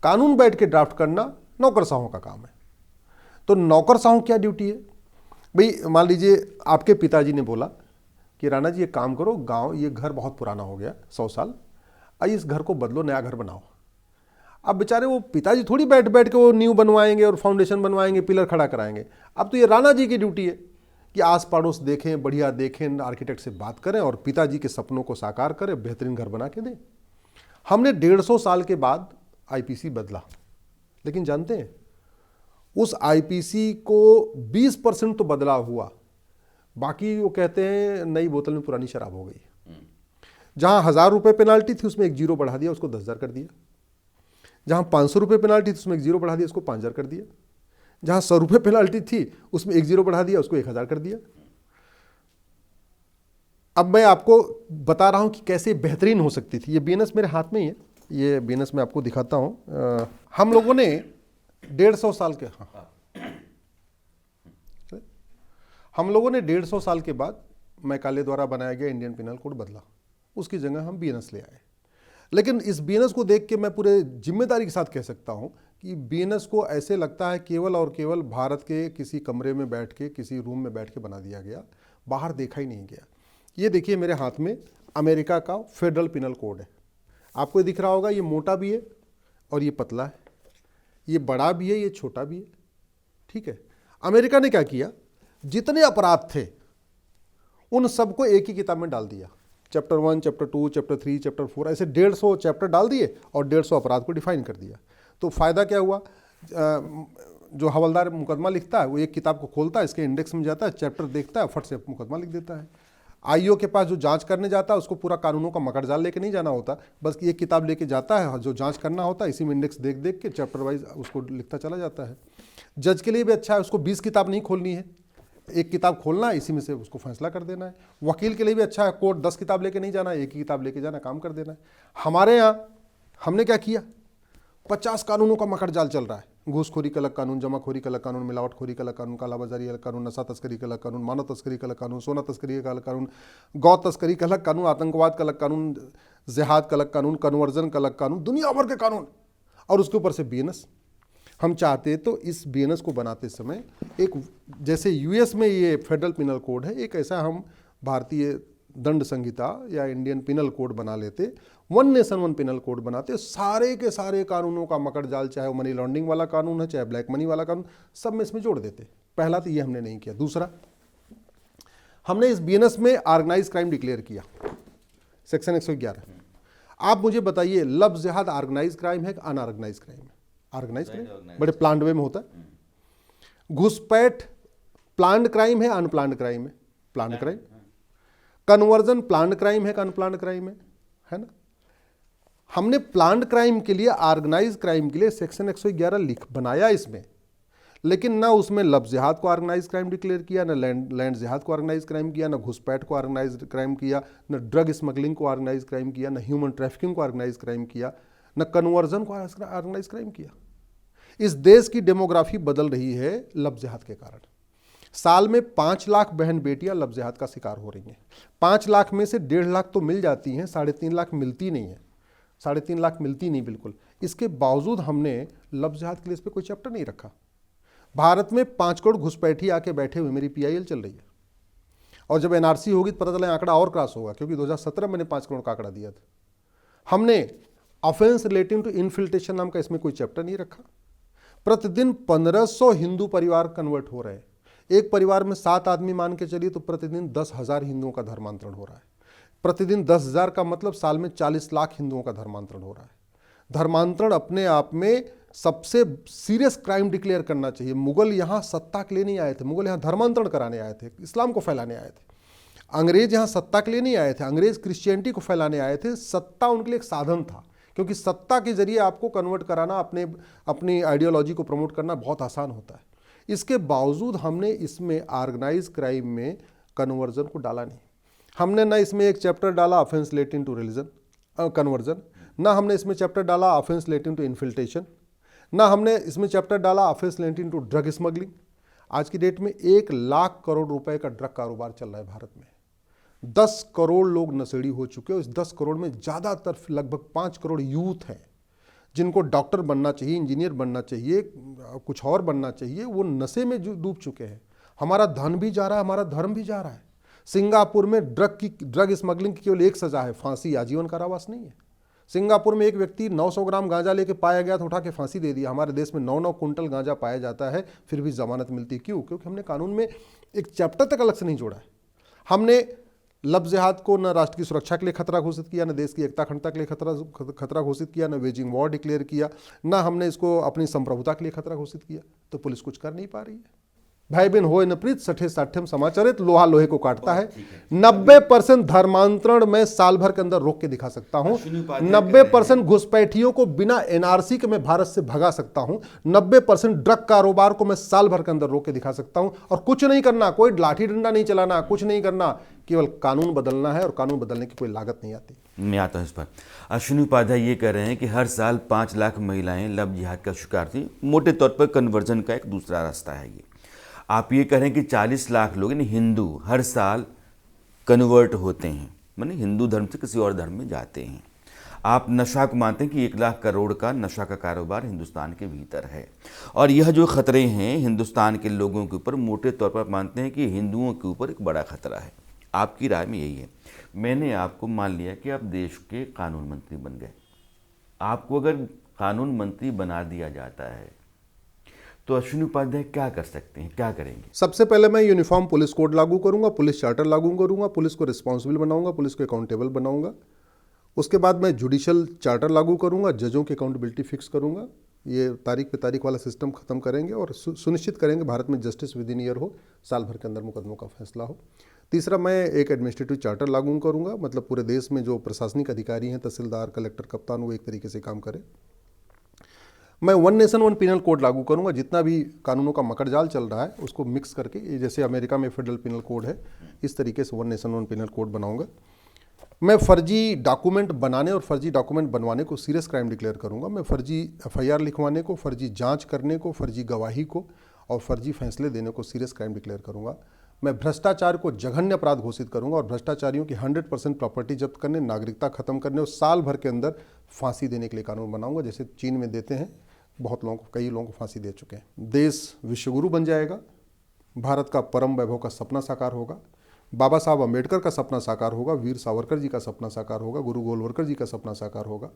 कानून बैठ के ड्राफ्ट करना नौकरशाहों का काम है। तो नौकरशाहों क्या ड्यूटी है भाई? मान लीजिए आपके पिताजी ने बोला कि राणा जी एक काम करो, गांव ये घर बहुत पुराना हो गया, 100 साल, आइए इस घर को बदलो, नया घर बनाओ। अब बेचारे वो पिताजी थोड़ी बैठ बैठ के वो नींव बनवाएंगे और फाउंडेशन बनवाएंगे, पिलर खड़ा कराएंगे। अब तो ये राणा जी की ड्यूटी है कि आस पड़ोस देखें, बढ़िया देखें, आर्किटेक्ट से बात करें और पिताजी के सपनों को साकार करें, बेहतरीन घर बना के दें। हमने 150 साल के बाद आईपीसी बदला, लेकिन जानते हैं उस आईपीसी को 20% तो बदलाव हुआ, बाकी वो कहते हैं नई बोतल में पुरानी शराब हो गई। जहां 1,000 रुपये पेनाल्टी थी उसमें एक जीरो बढ़ा दिया, उसको 10,000 कर दिया। जहां 500 रुपये पेनाल्टी थी उसमें एक जीरो बढ़ा दिया, उसको 5,000 कर दिया। जहां 100 रुपये पेनाल्टी थी उसमें एक जीरो बढ़ा दिया, उसको 1,000 कर दिया। अब मैं आपको बता रहा हूं कि कैसे बेहतरीन हो सकती थी। ये बीएनएस मेरे हाथ में ही है, ये बीएनएस मैं आपको दिखाता हूं। हम लोगों ने 150 साल के हम लोगों ने 150 साल के बाद मैकाले द्वारा बनाया गया इंडियन पिनल कोड बदला, उसकी जगह हम बीएनएस ले आए। लेकिन इस बीएनएस को देख के मैं पूरे जिम्मेदारी के साथ कह सकता हूं कि बीएनएस को ऐसे लगता है केवल और केवल भारत के किसी कमरे में बैठ के, किसी रूम में बैठ के बना दिया गया, बाहर देखा ही नहीं गया। ये देखिए मेरे हाथ में अमेरिका का फेडरल पिनल कोड है। आपको दिख रहा होगा, ये मोटा भी है और ये पतला है, ये बड़ा भी है, ये छोटा भी है। ठीक है, अमेरिका ने क्या किया, जितने अपराध थे उन सबको एक ही किताब में डाल दिया। चैप्टर 1, चैप्टर 2, चैप्टर 3, चैप्टर 4, ऐसे 150 चैप्टर डाल दिए और 150 अपराध को डिफाइन कर दिया। तो फ़ायदा क्या हुआ? जो हवलदार मुकदमा लिखता है वो एक किताब को खोलता है, इसके इंडेक्स में जाता है, चैप्टर देखता है, फट से मुकदमा लिख देता है। आईओ के पास जो जांच करने जाता है उसको पूरा कानूनों का मकड़जाल लेके नहीं जाना होता, बस एक किताब लेके जाता है, जो जांच करना होता है इसी में इंडेक्स देख देख के चैप्टर वाइज उसको लिखता चला जाता है। जज के लिए भी अच्छा है, उसको 20 किताब नहीं खोलनी है, एक किताब खोलना है, इसी में से उसको फैसला कर देना है। वकील के लिए भी अच्छा है, कोर्ट 10 किताब लेके नहीं जाना है, एक ही किताब लेके जाना, काम कर देना है। हमारे यहाँ हमने क्या किया, 50 कानूनों का मकड़जाल चल रहा है। घूसखोरी का अलग कानून, जमाखोरी का अलग कानून, मिलावटखोरी का अलग कानून, कालाबाजारी अलग कानून, नशा तस्करी का अलग कानून, मानव तस्करी का अलग कानून, सोना तस्करी का अलग कानून, गौ तस्करी का अलग कानून, आतंकवाद का अलग कानून, जिहाद का अलग कानून, कन्वर्जन का अलग कानून, दुनिया भर के कानून, और उसके ऊपर से बीएनएस। हम चाहते तो इस बीएनएस को बनाते समय एक, जैसे यूएस में ये फेडरल पिनल कोड है, एक ऐसा हम भारतीय दंड संहिता या इंडियन पिनल कोड बना लेते, one nation one penal code बनाते, सारे के सारे कानूनों का मकड़जाल, चाहे वो मनी लॉन्ड्रिंग वाला कानून है, चाहे ब्लैक मनी वाला कानून, सब में इसमें जोड़ देते। पहला तो ये हमने नहीं किया। दूसरा, हमने इस बीएनएस में ऑर्गेनाइज क्राइम डिक्लेयर किया, सेक्शन 111। आप मुझे बताइए, लफ्ज़ जिहाद ऑर्गेनाइज क्राइम है कि अनऑर्गेनाइज क्राइम है? ऑर्गेनाइज क्राइम बड़े प्लान्ड वे में होता है। घुसपैठ प्लान्ड क्राइम है, अनप्लान्ड क्राइम है? Planned crime. Conversion planned crime है कि अनप्लान्ड क्राइम है ना? हमने प्लान्ड क्राइम के लिए, ऑर्गेनाइज क्राइम के लिए सेक्शन 111 बनाया इसमें, लेकिन ना उसमें लफ्ज़ जिहाद को ऑर्गेनाइज क्राइम डिक्लेयर किया, ना लैंड जिहाद को ऑर्गेनाइज क्राइम किया, ना घुसपैठ को ऑर्गेनाइज क्राइम किया, ना ड्रग स्मगलिंग को ऑर्गेनाइज क्राइम किया, ना ह्यूमन ट्रैफिकिंग को ऑर्गेनाइज क्राइम किया, न कन्वर्जन को ऑर्गेनाइज क्राइम किया। इस देश की डेमोग्राफी बदल रही है लफ्ज़ जिहाद के कारण। साल में 5 लाख बहन बेटियां लफ्ज़ जिहाद का शिकार हो रही हैं। 5 लाख में से 1.5 लाख तो मिल जाती हैं, 3.5 लाख मिलती नहीं है। 3.5 लाख मिलती नहीं बिल्कुल। इसके बावजूद हमने लफ्ज़ जिहाद के लिए इस पर कोई चैप्टर नहीं रखा। भारत में 5 करोड़ घुसपैठी आके बैठे हुए, मेरी PIL चल रही है, और जब NRC होगी तो पता चला आंकड़ा और क्रॉस होगा, क्योंकि 2017 मैंने 5 करोड़ का आंकड़ा दिया था। हमने ऑफेंस रिलेटिंग टू इन्फिल्ट्रेशन नाम का इसमें कोई चैप्टर नहीं रखा। प्रतिदिन 1500 हिंदू परिवार कन्वर्ट हो रहे हैं। एक परिवार में 7 आदमी मान के चलिए तो प्रतिदिन 10,000 हिंदुओं का धर्मांतरण हो रहा है। प्रतिदिन 10,000 का मतलब साल में 40 लाख हिंदुओं का धर्मांतरण हो रहा है। धर्मांतरण अपने आप में सबसे सीरियस क्राइम डिक्लेयर करना चाहिए। मुगल यहाँ सत्ता के लिए नहीं आए थे, मुगल यहाँ धर्मांतरण कराने आए थे, इस्लाम को फैलाने आए थे। अंग्रेज यहाँ सत्ता के लिए नहीं आए थे, अंग्रेज क्रिश्चियनिटी को फैलाने आए थे। सत्ता उनके लिए एक साधन था, क्योंकि सत्ता के जरिए आपको कन्वर्ट कराना, अपनी आइडियोलॉजी को प्रमोट करना बहुत आसान होता है। इसके बावजूद हमने इसमें ऑर्गेनाइज क्राइम में कन्वर्जन को डाला नहीं। हमने ना इसमें एक चैप्टर डाला offence relating to religion conversion, ना हमने इसमें चैप्टर डाला ऑफेंस रिलेटिंग टू इन्फिल्ट्रेशन, ना हमने इसमें चैप्टर डाला offence relating to drug smuggling. आज की डेट में 1 लाख करोड़ रुपए का ड्रग कारोबार चल रहा है भारत में। 10 करोड़ लोग नशेड़ी हो चुके हैं। इस 10 करोड़ में ज़्यादातर लगभग 5 करोड़ यूथ हैं, जिनको डॉक्टर बनना चाहिए, इंजीनियर बनना चाहिए, कुछ और बनना चाहिए, वो नशे में डूब चुके हैं। हमारा धन भी जा रहा है, हमारा धर्म भी जा रहा है। सिंगापुर में ड्रग स्मगलिंग की केवल एक सजा है, फांसी, आजीवन कारावास नहीं है। सिंगापुर में एक व्यक्ति 900 ग्राम गांजा लेके पाया गया तो उठा के फांसी दे दिया। हमारे देश में 9-9 कुंटल गांजा पाया जाता है, फिर भी जमानत मिलती है। क्यों? क्योंकि हमने कानून में एक चैप्टर तक अलग से नहीं जोड़ा है। हमने लफ्ज़ जिहाद को न राष्ट्र की सुरक्षा के लिए खतरा घोषित किया, न देश की एकता अखंडता के लिए खतरा घोषित किया, न वेजिंग वॉर डिक्लेयर किया, न हमने इसको अपनी संप्रभुता के लिए खतरा घोषित किया। तो पुलिस कुछ कर नहीं पा रही है। भाई बहन होए न प्रीत, सठे साठ्यम समाचरित, लोहा लोहे को काटता है। 90% धर्मांतरण मैं साल भर के अंदर रोक के दिखा सकता हूं। 90% घुसपैठियों को बिना NRC के मैं भारत से भगा सकता हूं। 90% ड्रग कारोबार को मैं साल भर के अंदर रोक के दिखा सकता हूं। और कुछ नहीं करना, कोई लाठी डंडा नहीं चलाना, कुछ नहीं करना, केवल कानून बदलना है, और कानून बदलने की कोई लागत नहीं आती। मैं आता हूँ इस पर। अश्विनी उपाध्याय ये कह रहे हैं कि हर साल 5 लाख महिलाएं लव जिहाद का शिकार थी। मोटे तौर पर कन्वर्जन का एक दूसरा रास्ता है ये। आप ये कह रहे हैं कि 40 लाख लोग यानी हिंदू हर साल कन्वर्ट होते हैं, माने हिंदू धर्म से किसी और धर्म में जाते हैं। आप नशा को मानते हैं कि 1 लाख करोड़ का नशा का कारोबार हिंदुस्तान के भीतर है, और यह जो खतरे हैं हिंदुस्तान के लोगों के ऊपर, मोटे तौर पर मानते हैं कि हिंदुओं के ऊपर एक बड़ा खतरा है। आपकी राय में यही है। मैंने आपको मान लिया कि आप देश के कानून मंत्री बन गए। आपको अगर कानून मंत्री बना दिया जाता है तो अश्विनी उपाध्याय क्या कर सकते हैं, क्या करेंगे? सबसे पहले मैं यूनिफॉर्म पुलिस कोड लागू करूंगा, पुलिस चार्टर लागू करूंगा, पुलिस को रिस्पॉन्सिबल बनाऊंगा, पुलिस को अकाउंटेबल बनाऊंगा। उसके बाद मैं जुडिशल चार्टर लागू करूंगा, जजों की अकाउंटेबिलिटी फिक्स करूंगा। ये तारीख पे तारीख वाला सिस्टम खत्म करेंगे और सुनिश्चित करेंगे भारत में जस्टिस विद इन ईयर हो, साल भर के अंदर मुकदमों का फैसला हो। तीसरा, मैं एक एडमिनिस्ट्रेटिव चार्टर लागू करूंगा, मतलब पूरे देश में जो प्रशासनिक अधिकारी हैं, तहसीलदार, कलेक्टर, कप्तान, वो एक तरीके से काम करें। मैं 1 नेशन 1 पिनल कोड लागू करूंगा। जितना भी कानूनों का मकड़जाल चल रहा है उसको मिक्स करके, जैसे अमेरिका में फेडरल पिनल कोड है, इस तरीके से 1 नेशन 1 पिनल कोड बनाऊंगा। मैं फर्जी डॉक्यूमेंट बनाने और फर्जी डॉक्यूमेंट बनवाने को सीरियस क्राइम डिक्लेयर करूंगा। मैं फर्जी FIR लिखवाने को, फर्जी जांच करने को, फर्जी गवाही को और फर्जी फैसले देने को सीरियस क्राइम डिक्लेयर करूंगा। मैं भ्रष्टाचार को जघन्य अपराध घोषित करूंगा और भ्रष्टाचारियों की 100% प्रॉपर्टी जब्त करने, नागरिकता खत्म करने और साल भर के अंदर फांसी देने के लिए कानून बनाऊंगा, जैसे चीन में देते हैं। बहुत लोगों को, कई लोगों को फांसी दे चुके हैं। देश विश्वगुरु बन जाएगा। भारत का परम वैभव का सपना साकार होगा। बाबा साहब अम्बेडकर का सपना साकार होगा। वीर सावरकर जी का सपना साकार होगा। गुरु गोलवलकर जी का सपना साकार होगा।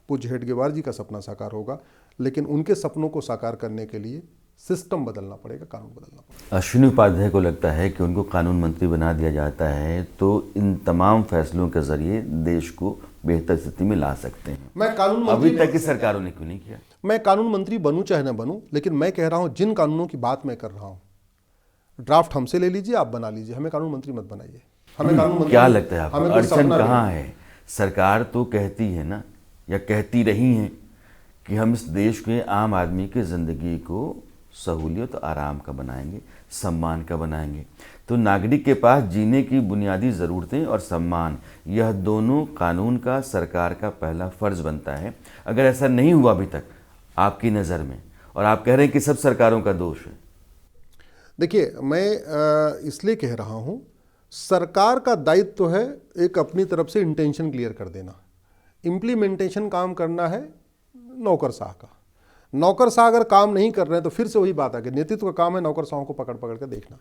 पूज्य हेडगेवार जी का सपना साकार होगा। लेकिन उनके सपनों को साकार करने के लिए सिस्टम बदलना पड़ेगा, कानून बदलना पड़ेगा। अश्विनी उपाध्याय को लगता है कि उनको कानून मंत्री बना दिया जाता है तो इन तमाम फैसलों के जरिए देश को बेहतर स्थिति में ला सकते हैं। मैं कानून अभी तक की सरकारों ने क्यों नहीं किया? मैं कानून मंत्री बनूं चाहे ना बनूं, लेकिन मैं कह रहा हूं जिन कानूनों की बात मैं कर रहा हूं, ड्राफ्ट हमसे ले लीजिए, आप बना लीजिए, हमें कानून मंत्री मत बनाइए। हमें कानून मंत्री, क्या लगता है आपको हमें कोई अड़चन सपना कहाँ नहीं। है? सरकार तो कहती है ना, या कहती रही है कि हम इस देश के आम आदमी की ज़िंदगी को सहूलियत और आराम का बनाएंगे, सम्मान का बनाएंगे। तो नागरिक के पास जीने की बुनियादी ज़रूरतें और सम्मान, यह दोनों कानून का, सरकार का पहला फ़र्ज़ बनता है। अगर ऐसा नहीं हुआ अभी तक आपकी नज़र में, और आप कह रहे हैं कि सब सरकारों का दोष है। देखिए, मैं इसलिए कह रहा हूं, सरकार का दायित्व तो है एक अपनी तरफ से इंटेंशन क्लियर कर देना। इम्प्लीमेंटेशन काम करना है नौकरशाह का। नौकरशाह अगर काम नहीं कर रहे हैं तो फिर से वही बात है कि नेतृत्व का काम है नौकरशाहों को पकड़ पकड़ कर देखना।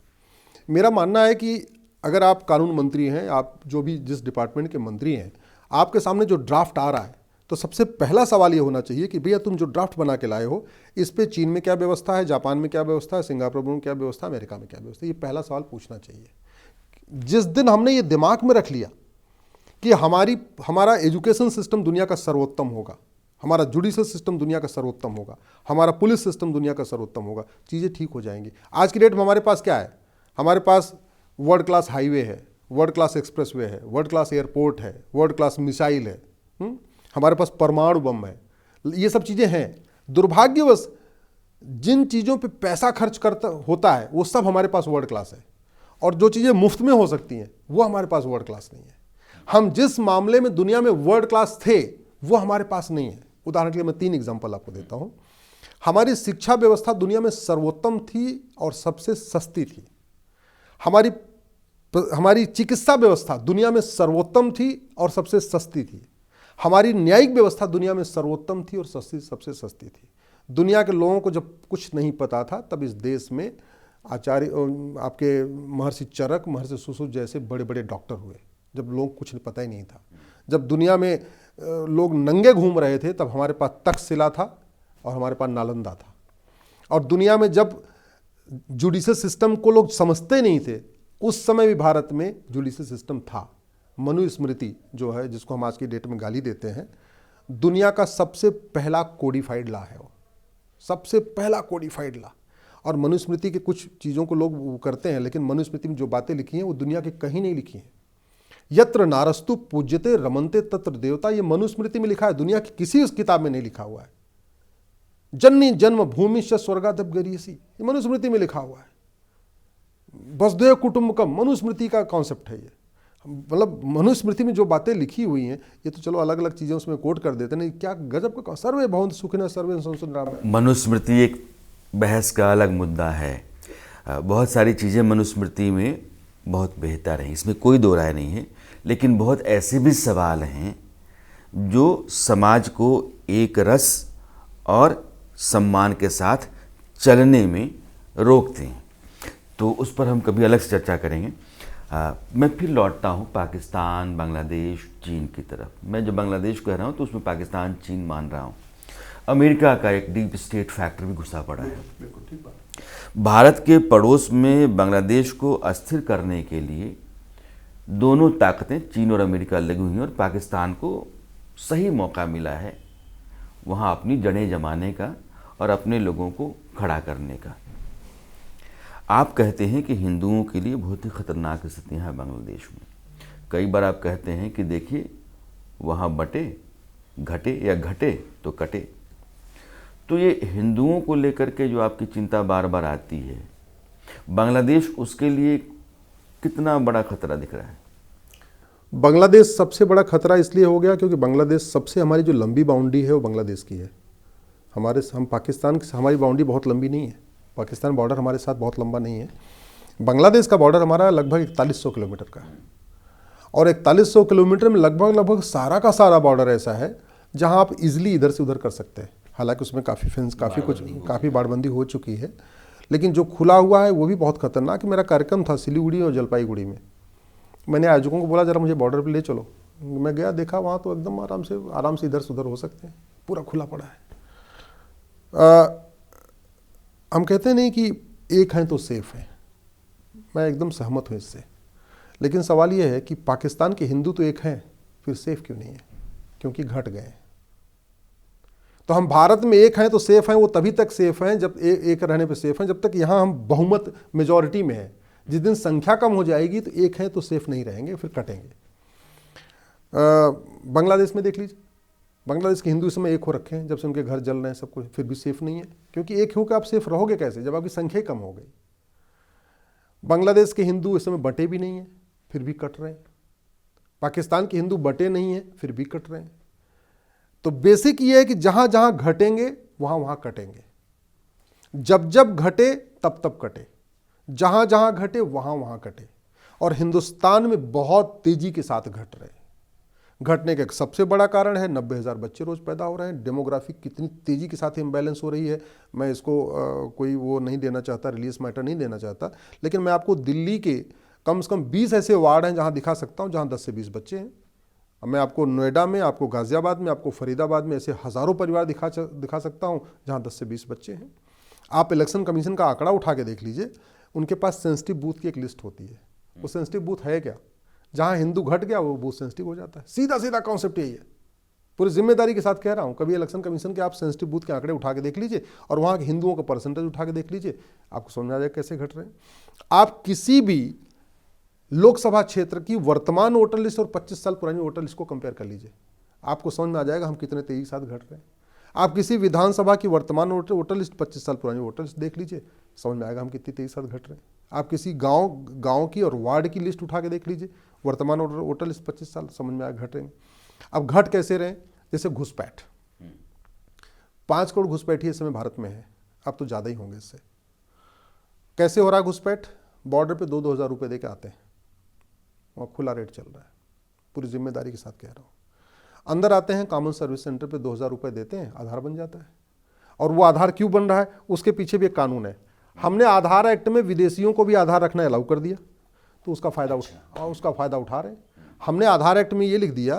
मेरा मानना है कि अगर आप कानून मंत्री हैं, आप जो भी जिस डिपार्टमेंट के मंत्री हैं, आपके सामने जो ड्राफ्ट आ रहा है तो सबसे पहला सवाल ये होना चाहिए कि भैया तुम जो ड्राफ्ट बना के लाए हो इस पे चीन में क्या व्यवस्था है, जापान में क्या व्यवस्था है, सिंगापुर में क्या व्यवस्था है, अमेरिका में क्या व्यवस्था है, ये पहला सवाल पूछना चाहिए। जिस दिन हमने ये दिमाग में रख लिया कि हमारा एजुकेशन सिस्टम दुनिया का सर्वोत्तम होगा, हमारा जुडिशल सिस्टम दुनिया का सर्वोत्तम होगा, हमारा पुलिस सिस्टम दुनिया का सर्वोत्तम होगा, चीज़ें ठीक हो जाएंगी। आज की डेट में हमारे पास क्या है? हमारे पास वर्ल्ड क्लास हाईवे है, वर्ल्ड क्लास एक्सप्रेसवे है, वर्ल्ड क्लास एयरपोर्ट है, वर्ल्ड क्लास मिसाइल है, हमारे पास परमाणु बम है, ये सब चीज़ें हैं। दुर्भाग्यवश जिन चीज़ों पे पैसा खर्च करता होता है वो सब हमारे पास वर्ल्ड क्लास है, और जो चीज़ें मुफ्त में हो सकती हैं वो हमारे पास वर्ल्ड क्लास नहीं है। हम जिस मामले में दुनिया में वर्ल्ड क्लास थे वो हमारे पास नहीं है। उदाहरण के लिए मैं 3 एग्जाम्पल आपको देता हूँ। हमारी शिक्षा व्यवस्था दुनिया में सर्वोत्तम थी और सबसे सस्ती थी। हमारी चिकित्सा व्यवस्था दुनिया में सर्वोत्तम थी और सबसे सस्ती थी। हमारी न्यायिक व्यवस्था दुनिया में सर्वोत्तम थी और सबसे सस्ती थी। दुनिया के लोगों को जब कुछ नहीं पता था तब इस देश में आचार्य आपके महर्षि चरक, महर्षि सुश्रुत जैसे बड़े बड़े डॉक्टर हुए, जब लोगों को कुछ पता ही नहीं था। जब दुनिया में लोग नंगे घूम रहे थे तब हमारे पास तक्षशिला था और हमारे पास नालंदा था। और दुनिया में जब जुडिशल सिस्टम को लोग समझते नहीं थे उस समय भी भारत में जुडिशल सिस्टम था। मनुस्मृति जो है, जिसको हम आज की डेट में गाली देते हैं, दुनिया का सबसे पहला कोडिफाइड लॉ है, वो सबसे पहला कोडिफाइड लॉ। और मनुस्मृति के कुछ चीज़ों को लोग करते हैं, लेकिन मनुस्मृति में जो बातें लिखी हैं वो दुनिया के कहीं नहीं लिखी हैं। यत्र नारस्तु पूज्यते रमन्ते तत्र देवता, ये मनुस्मृति में लिखा है, दुनिया की किसी उस किताब में नहीं लिखा हुआ है। जन्नी जन्म भूमि से स्वर्गादप गरीयसी, ये मनुस्मृति में लिखा हुआ है। वसुधैव कुटुम्बकम मनुस्मृति का कॉन्सेप्ट है ये। मतलब मनुस्मृति में जो बातें लिखी हुई हैं ये तो चलो अलग अलग चीज़ें उसमें कोट कर देते हैं, क्या गजब का। सर्वे भवन्तु सुखिनः सर्वे सन्तु निरामयाः। मनुस्मृति एक बहस का अलग मुद्दा है। बहुत सारी चीज़ें मनुस्मृति में बहुत बेहतर हैं, इसमें कोई दो राय नहीं है, लेकिन बहुत ऐसे भी सवाल हैं जो समाज को एक रस और सम्मान के साथ चलने में रोकते हैं, तो उस पर हम कभी अलग से चर्चा करेंगे। मैं फिर लौटता हूँ पाकिस्तान, बांग्लादेश, चीन की तरफ। मैं जब बांग्लादेश कह रहा हूँ तो उसमें पाकिस्तान, चीन मान रहा हूँ। अमेरिका का एक डीप स्टेट फैक्टर भी घुसा पड़ा है। भारत के पड़ोस में बांग्लादेश को अस्थिर करने के लिए दोनों ताकतें, चीन और अमेरिका, लगी हुई हैं और पाकिस्तान को सही मौका मिला है वहाँ अपनी जड़ें जमाने का और अपने लोगों को खड़ा करने का। आप कहते हैं कि हिंदुओं के लिए बहुत ही खतरनाक स्थितियाँ हैं बांग्लादेश में। कई बार आप कहते हैं कि देखिए वहाँ बटे घटे या घटे तो कटे। तो ये हिंदुओं को लेकर के जो आपकी चिंता बार बार आती है, बांग्लादेश उसके लिए कितना बड़ा खतरा दिख रहा है? बांग्लादेश सबसे बड़ा खतरा इसलिए हो गया क्योंकि बांग्लादेश सबसे, हमारी जो लंबी बाउंड्री है वो बांग्लादेश की है। हम पाकिस्तान की हमारी बाउंड्री बहुत लंबी नहीं है, पाकिस्तान बॉर्डर हमारे साथ बहुत लंबा नहीं है। बांग्लादेश का बॉर्डर हमारा लगभग 4100 किलोमीटर का है, और 4100 किलोमीटर में लगभग सारा का सारा बॉर्डर ऐसा है जहां आप इजीली इधर से उधर कर सकते हैं। हालांकि उसमें काफ़ी बाड़बंदी हो चुकी है, लेकिन जो खुला हुआ है वो भी बहुत खतरनाक है। मेरा कार्यक्रम था सिलीगुड़ी और जलपाईगुड़ी में। मैंने आयोजकों को बोला जरा मुझे बॉर्डर पे ले चलो। मैं गया, देखा वहाँ तो एकदम आराम से इधर से उधर हो सकते हैं, पूरा खुला पड़ा है। हम कहते नहीं कि एक हैं तो सेफ हैं, मैं एकदम सहमत हूँ इससे, लेकिन सवाल ये है कि पाकिस्तान के हिंदू तो एक हैं, फिर सेफ क्यों नहीं है? क्योंकि घट गए। तो हम भारत में एक हैं तो सेफ हैं, वो तभी तक सेफ हैं जब एक रहने पे सेफ हैं, जब तक यहाँ हम बहुमत मेजॉरिटी में हैं। जिस दिन संख्या कम हो जाएगी तो एक हैं तो सेफ नहीं रहेंगे, फिर कटेंगे। बांग्लादेश में देख लीजिए, बांग्लादेश के हिंदू इस समय एक हो रखे हैं, जब से उनके घर जल रहे हैं सब कुछ, फिर भी सेफ नहीं है। क्योंकि एक होकर आप सेफ रहोगे कैसे जब आपकी संख्या कम हो गई? बांग्लादेश के हिंदू इस समय बटे भी नहीं है, फिर भी कट रहे हैं। पाकिस्तान के हिंदू बटे नहीं है, फिर भी कट रहे हैं। तो बेसिक ये है कि जहां जहां घटेंगे वहां वहां कटेंगे, जब जब घटे तब तब कटे, जहां जहां घटे वहां वहां कटे। और हिंदुस्तान में बहुत तेजी के साथ घट रहे हैं। घटने का एक सबसे बड़ा कारण है 90,000 बच्चे रोज पैदा हो रहे हैं। डेमोग्राफी कितनी तेजी के साथ इम्बैलेंस हो रही है, मैं इसको कोई वो नहीं देना चाहता, रिलीज मैटर नहीं देना चाहता, लेकिन मैं आपको दिल्ली के कम से कम 20 ऐसे वार्ड हैं जहां दिखा सकता हूं जहां 10 से 20 बच्चे हैं। अब मैं आपको नोएडा में, आपको गाजियाबाद में, आपको फरीदाबाद में ऐसे हज़ारों परिवार दिखा सकता हूं जहां 10 से 20 बच्चे हैं। आप इलेक्शन कमीशन का आंकड़ा उठा के देख लीजिए, उनके पास सेंसिटिव बूथ की एक लिस्ट होती है। वो सेंसिटिव बूथ है क्या? जहां हिंदू घट गया वो बूथ सेंसिटिव हो जाता है। सीधा सीधा कॉन्सेप्ट यही है, पूरी जिम्मेदारी के साथ कह रहा हूं। कभी इलेक्शन कमीशन के आप सेंसिटिव बूथ के आंकड़े उठा के देख लीजिए और वहां के हिंदुओं का परसेंटेज उठा के देख लीजिए, आपको समझ आ जाएगा कैसे घट रहे हैं। आप किसी भी लोकसभा क्षेत्र की वर्तमान वोटर लिस्ट और 25 साल पुरानी वोटर लिस्ट को कंपेयर कर लीजिए, आपको समझ में आ जाएगा हम कितने तेजी के साथ घट रहे हैं। आप किसी विधानसभा की वर्तमान वोटर लिस्ट 25 साल पुरानी वोटर लिस्ट देख लीजिए, समझ में आएगा हम कितनी तेजी के साथ घट रहे हैं। आप किसी गांव की और वार्ड की लिस्ट उठा के देख लीजिए, वर्तमान वोटर लिस्ट 25 साल, समझ में आएगा घट रहे हैं। अब घट कैसे रहे? जैसे घुसपैठ, 5 करोड़ घुसपैठी इस समय भारत में है, अब तो ज़्यादा ही होंगे इससे। कैसे हो रहा है घुसपैठ? बॉर्डर पे 2-2 हज़ार रुपये दे के आते हैं, वहाँ खुला रेट चल रहा है, पूरी जिम्मेदारी के साथ कह रहा हूँ। अंदर आते हैं, कॉमन सर्विस सेंटर पे 2,000 रुपये देते हैं, आधार बन जाता है। और वो आधार क्यों बन रहा है? उसके पीछे भी एक कानून है। हमने आधार एक्ट में विदेशियों को भी आधार रखना अलाउ कर दिया, तो उसका फ़ायदा उठा रहे हैं। हमने आधार एक्ट में ये लिख दिया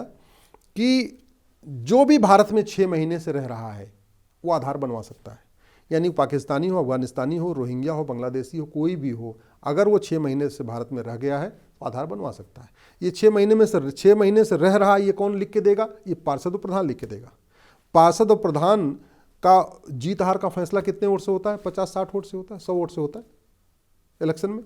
कि जो भी भारत में 6 महीने से रह रहा है वो आधार बनवा सकता है, यानी पाकिस्तानी हो, अफगानिस्तानी हो, रोहिंग्या हो, बांग्लादेशी हो, कोई भी हो, अगर वो 6 महीने से भारत में रह गया है तो आधार बनवा सकता है। ये 6 महीने से रह रहा है, ये कौन लिख के देगा? ये पार्षद और प्रधान लिख के देगा। पार्षद और प्रधान का जीत हार का फैसला कितने वोट से होता है? 50-60 वोट से होता है, 100 वोट से होता है इलेक्शन में।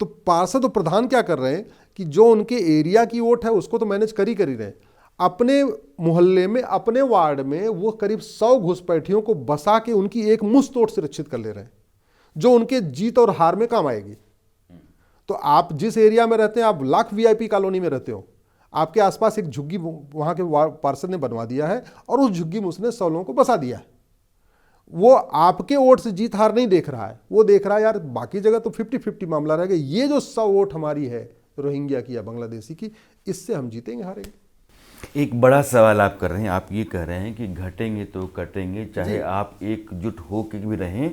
तो पार्षद और प्रधान क्या कर रहे हैं कि जो उनके एरिया की वोट है उसको तो मैनेज कर ही रहे हैं, अपने मोहल्ले में, अपने वार्ड में वो करीब 100 घुसपैठियों को बसा के उनकी एक मुश्त वोट सुरक्षित कर ले रहे हैं, जो उनके जीत और हार में काम आएगी। तो आप जिस एरिया में रहते हैं, आप लाख वीआईपी कॉलोनी में रहते हो, आपके आसपास एक झुग्गी वहां के पार्षद ने बनवा दिया है और उस झुग्गी में उसने 100 लोगों को बसा दिया है। वो आपके वोट से जीत हार नहीं देख रहा है, वो देख रहा है यार बाकी जगह तो 50-50 मामला रहेगा, ये जो 100 वोट हमारी है रोहिंग्या की या बांग्लादेशी की, इससे हम जीतेंगे हारेंगे। एक बड़ा सवाल आप कर रहे हैं, आप ये कह रहे हैं कि घटेंगे तो कटेंगे, चाहे आप एकजुट हो के भी रहें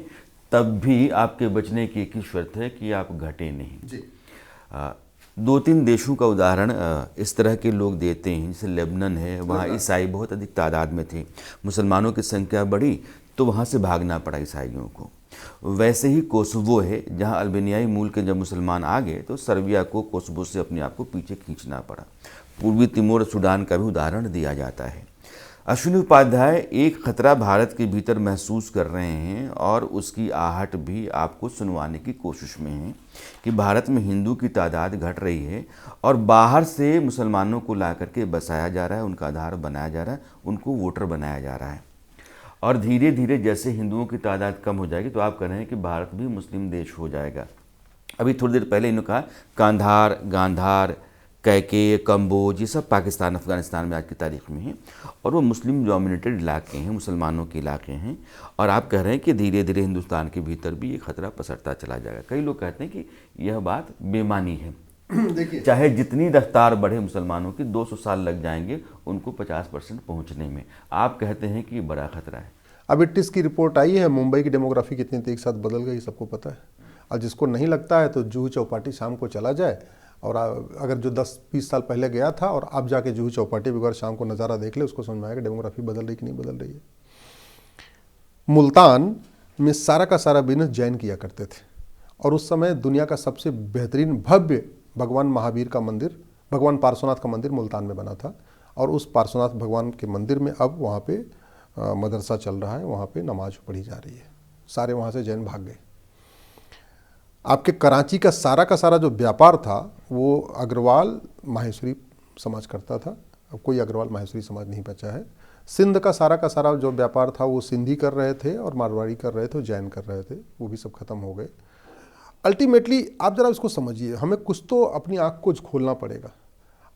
तब भी आपके बचने की एक ही शर्त है कि आप घटे नहीं जी। 2-3 देशों का उदाहरण इस तरह के लोग देते हैं, जैसे लेबनान है, वहाँ ईसाई बहुत अधिक तादाद में थे, मुसलमानों की संख्या बढ़ी तो वहाँ से भागना पड़ा ईसाइयों को। वैसे ही कोसोवो है, जहाँ अल्बानियाई मूल के जब मुसलमान आ गए तो सर्बिया को कोसोवो से अपने आप को पीछे खींचना पड़ा। पूर्वी तिमोर सूडान का भी उदाहरण दिया जाता है। अश्विनी उपाध्याय एक खतरा भारत के भीतर महसूस कर रहे हैं और उसकी आहट भी आपको सुनवाने की कोशिश में है कि भारत में हिंदू की तादाद घट रही है और बाहर से मुसलमानों को ला करके बसाया जा रहा है, उनका आधार बनाया जा रहा है, उनको वोटर बनाया जा रहा है। और धीरे धीरे जैसे हिंदुओं की तादाद कम हो जाएगी तो आप कह रहे हैं कि भारत भी मुस्लिम देश हो जाएगा। अभी थोड़ी देर पहले इन्होंने कहा कांधार, गांधार, कैके, कम्बोज, ये सब पाकिस्तान, अफगानिस्तान में आज की तारीख में हैं और वो मुस्लिम डोमिनेटेड इलाके हैं, मुसलमानों के इलाके हैं। और आप कह रहे हैं कि धीरे धीरे हिंदुस्तान के भीतर भी ये खतरा पसरता चला जाएगा। कई लोग कहते हैं कि यह बात बेमानी है, देखिए चाहे जितनी रफ्तार बढ़े मुसलमानों की, 200 साल लग जाएंगे उनको 50% पहुँचने में। आप कहते हैं कि ये बड़ा खतरा है। अभी टिस की रिपोर्ट आई है, मुंबई की डेमोग्राफी कितनी तेजी के साथ बदल गई सबको पता है। और जिसको नहीं लगता है तो जूहू चौपाटी शाम को चला जाए, और अगर जो 10-20 साल पहले गया था और अब जाके जूहू चौपाटी भी अगर शाम को नज़ारा देख ले, उसको समझ में आएगा डेमोग्राफी बदल रही कि नहीं बदल रही है। मुल्तान में सारा का सारा बिजनेस जैन किया करते थे और उस समय दुनिया का सबसे बेहतरीन भव्य भगवान महावीर का मंदिर, भगवान पार्श्वनाथ का मंदिर मुल्तान में बना था। और उस पार्श्वनाथ भगवान के मंदिर में अब वहाँ पे मदरसा चल रहा है, वहाँ पे नमाज पढ़ी जा रही है। सारे वहाँ से जैन भाग गए। आपके कराची का सारा जो व्यापार था वो अग्रवाल माहेश्वरी समाज करता था, अब कोई अग्रवाल माहेश्वरी समाज नहीं बचा है। सिंध का सारा जो व्यापार था वो सिंधी कर रहे थे और मारवाड़ी कर रहे थे, जैन कर रहे थे, वो भी सब खत्म हो गए। अल्टीमेटली आप जरा उसको समझिए, हमें कुछ तो अपनी आँख को खोलना पड़ेगा।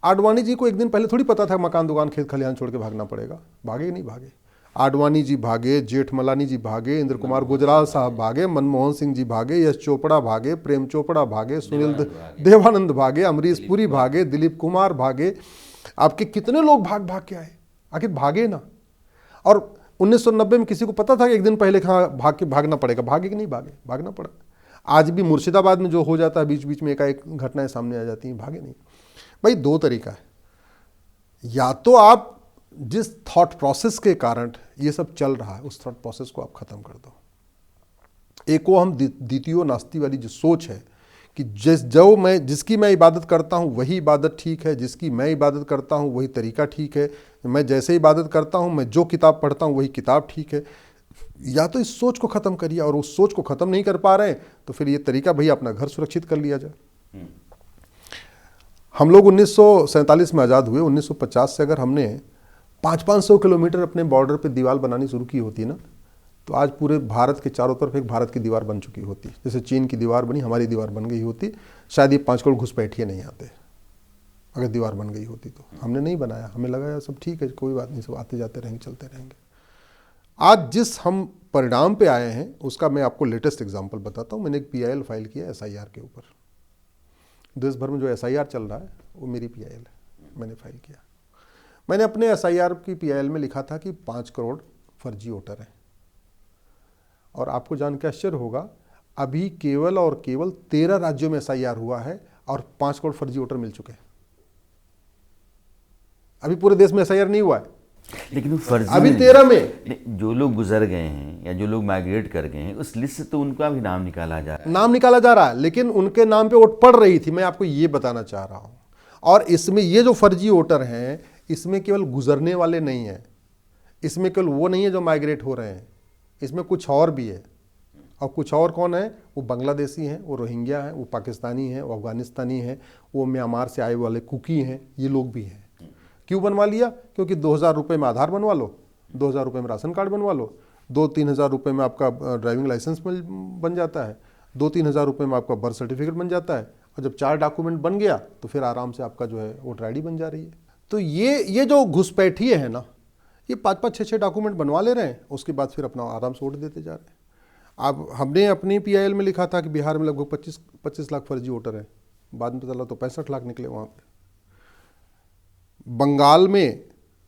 आडवाणी जी को एक दिन पहले थोड़ी पता था मकान दुकान खेत खलिहान छोड़ के भागना पड़ेगा, भागे नहीं भागे। आडवाणी जी भागे, जेठमलानी जी भागे, इंद्र कुमार गुजराल साहब भागे, मनमोहन सिंह जी भागे, यश चोपड़ा भागे, प्रेम चोपड़ा भागे, सुनील देवानंद भागे, अमरीश पुरी भागे, दिलीप कुमार भागे। आपके कितने लोग भाग भाग के आए, आखिर भागे ना। और 1990 में किसी को पता था कि एक दिन पहले कहाँ भागना पड़ेगा, भागे कि नहीं भागे, भागना पड़ा। आज भी मुर्शिदाबाद में जो हो जाता है बीच बीच में एकाएक घटनाएं सामने आ जाती हैं, भागे नहीं। भाई दो तरीका है, या तो आप जिस थॉट प्रोसेस के कारण ये सब चल रहा है उस थॉट प्रोसेस को आप खत्म कर दो। एक वो हम द्वितीयो नास्ति वाली जो सोच है कि जिसकी मैं इबादत करता हूँ वही इबादत ठीक है, जिसकी मैं इबादत करता हूँ वही तरीका ठीक है, मैं जैसे इबादत करता हूँ, मैं जो किताब पढ़ता हूँ वही किताब ठीक है। या तो इस सोच को ख़त्म करिए, और उस सोच को ख़त्म नहीं कर पा रहे हैं तो फिर ये तरीका भैया अपना घर सुरक्षित कर लिया जाए। हम लोग 1947 में आज़ाद हुए, 1950 से अगर हमने 500-500 किलोमीटर अपने बॉर्डर पे दीवार बनानी शुरू की होती ना, तो आज पूरे भारत के चारों तरफ एक भारत की दीवार बन चुकी होती। जैसे चीन की दीवार बनी, हमारी दीवार बन गई होती। शायद ये 5 करोड़ घुसपैठिए नहीं आते अगर दीवार बन गई होती तो। हमने नहीं बनाया, हमें लगा यार सब ठीक है, कोई बात नहीं, सब आते जाते रहेंगे, चलते रहेंगे। आज जिस हम परिणाम पे आए हैं उसका मैं आपको लेटेस्ट एग्जाम्पल बताता हूँ। मैंने एक PIL फाइल किया SIR के ऊपर। देश भर में जो SIR चल रहा है वो मेरी PIL है, मैंने फाइल किया। मैंने अपने SIR की PIL में लिखा था कि 5 करोड़ फर्जी वोटर हैं। और आपको जान के आश्चर्य होगा, अभी केवल और केवल 13 राज्यों में SIR हुआ है और 5 करोड़ फर्जी वोटर मिल चुके हैं। अभी पूरे देश में SIR नहीं हुआ है, लेकिन वो फर्जी अभी 13 में। जो लोग गुजर गए हैं या जो लोग माइग्रेट कर गए हैं उस लिस्ट से तो उनका भी नाम निकाला जा रहा है। नाम निकाला जा रहा है, लेकिन उनके नाम पे वोट पड़ रही थी, मैं आपको ये बताना चाह रहा हूं। और इसमें ये जो फर्जी वोटर हैं, इसमें केवल गुजरने वाले नहीं हैं, इसमें केवल वो नहीं है जो माइग्रेट हो रहे हैं, इसमें कुछ और भी है। और कुछ और कौन है? वो बांग्लादेशी हैं, वो रोहिंग्या हैं, वो पाकिस्तानी हैं, वो अफगानिस्तानी हैं, वो म्यांमार से आए वाले कुकी हैं, ये लोग भी हैं। क्यों बनवा लिया? क्योंकि 2000 रुपये में आधार बनवा लो, 2000 रुपये में राशन कार्ड बनवा लो, 2-3 हज़ार रुपये में आपका ड्राइविंग लाइसेंस बन जाता है, 2-3 हज़ार रुपये में आपका बर्थ सर्टिफिकेट बन जाता है। और जब 4 डॉक्यूमेंट बन गया तो फिर आराम से आपका जो है वोटर ID बन जा रही है। तो ये जो घुसपैठिए हैं ना, ये 5-5, 6-6 डॉक्यूमेंट बनवा ले रहे हैं, उसके बाद फिर अपना आराम से वोट देते जा रहे हैं। अब हमने अपनी PIL में लिखा था कि बिहार में लगभग 25 लाख फर्जी वोटर हैं, बाद में पता चला तो 65 लाख निकले वहाँ पे। बंगाल में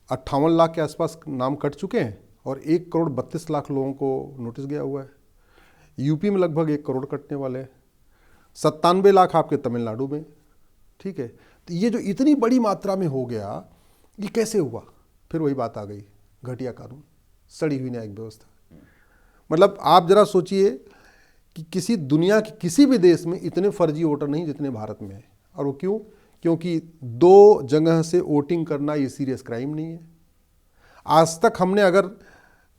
58 लाख के आसपास नाम कट चुके हैं और 1 करोड़ 32 लाख लोगों को नोटिस गया हुआ है। यूपी में लगभग 1 करोड़ कटने वाले हैं, 97 लाख आपके तमिलनाडु में। ठीक है, तो ये जो इतनी बड़ी मात्रा में हो गया, ये कैसे हुआ? फिर वही बात आ गई, घटिया कानून, सड़ी हुई न्यायिक व्यवस्था। मतलब आप जरा सोचिए कि किसी दुनिया के किसी भी देश में इतने फर्जी वोटर नहीं जितने भारत में है। और वो क्यों? क्योंकि 2 जगह से वोटिंग करना ये सीरियस क्राइम नहीं है। आज तक हमने अगर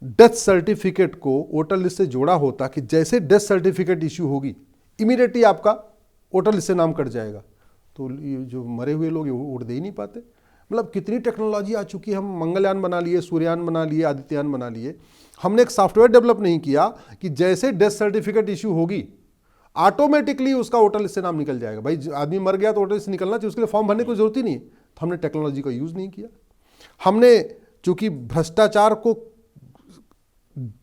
डेथ सर्टिफिकेट को वोटर लिस्ट से जोड़ा होता कि जैसे डेथ सर्टिफिकेट इश्यू होगी इमीडिएटली आपका वोटर लिस्ट से नाम कट जाएगा, तो ये जो मरे हुए लोग वोट दे ही नहीं पाते। मतलब कितनी टेक्नोलॉजी आ चुकी है। हम मंगलयान बना लिए, सूर्ययान बना लिए, आदित्ययान बना लिए। हमने एक सॉफ्टवेयर डेवलप नहीं किया कि जैसे डेथ सर्टिफिकेट इश्यू होगी ऑटोमेटिकली उसका वोटर लिस्ट से नाम निकल जाएगा। भाई आदमी मर गया तो वोटर लिस्ट निकलना चाहिए, उसके लिए फॉर्म भरने की जरूरत ही नहीं है। तो हमने टेक्नोलॉजी का यूज़ नहीं किया। हमने चूंकि भ्रष्टाचार को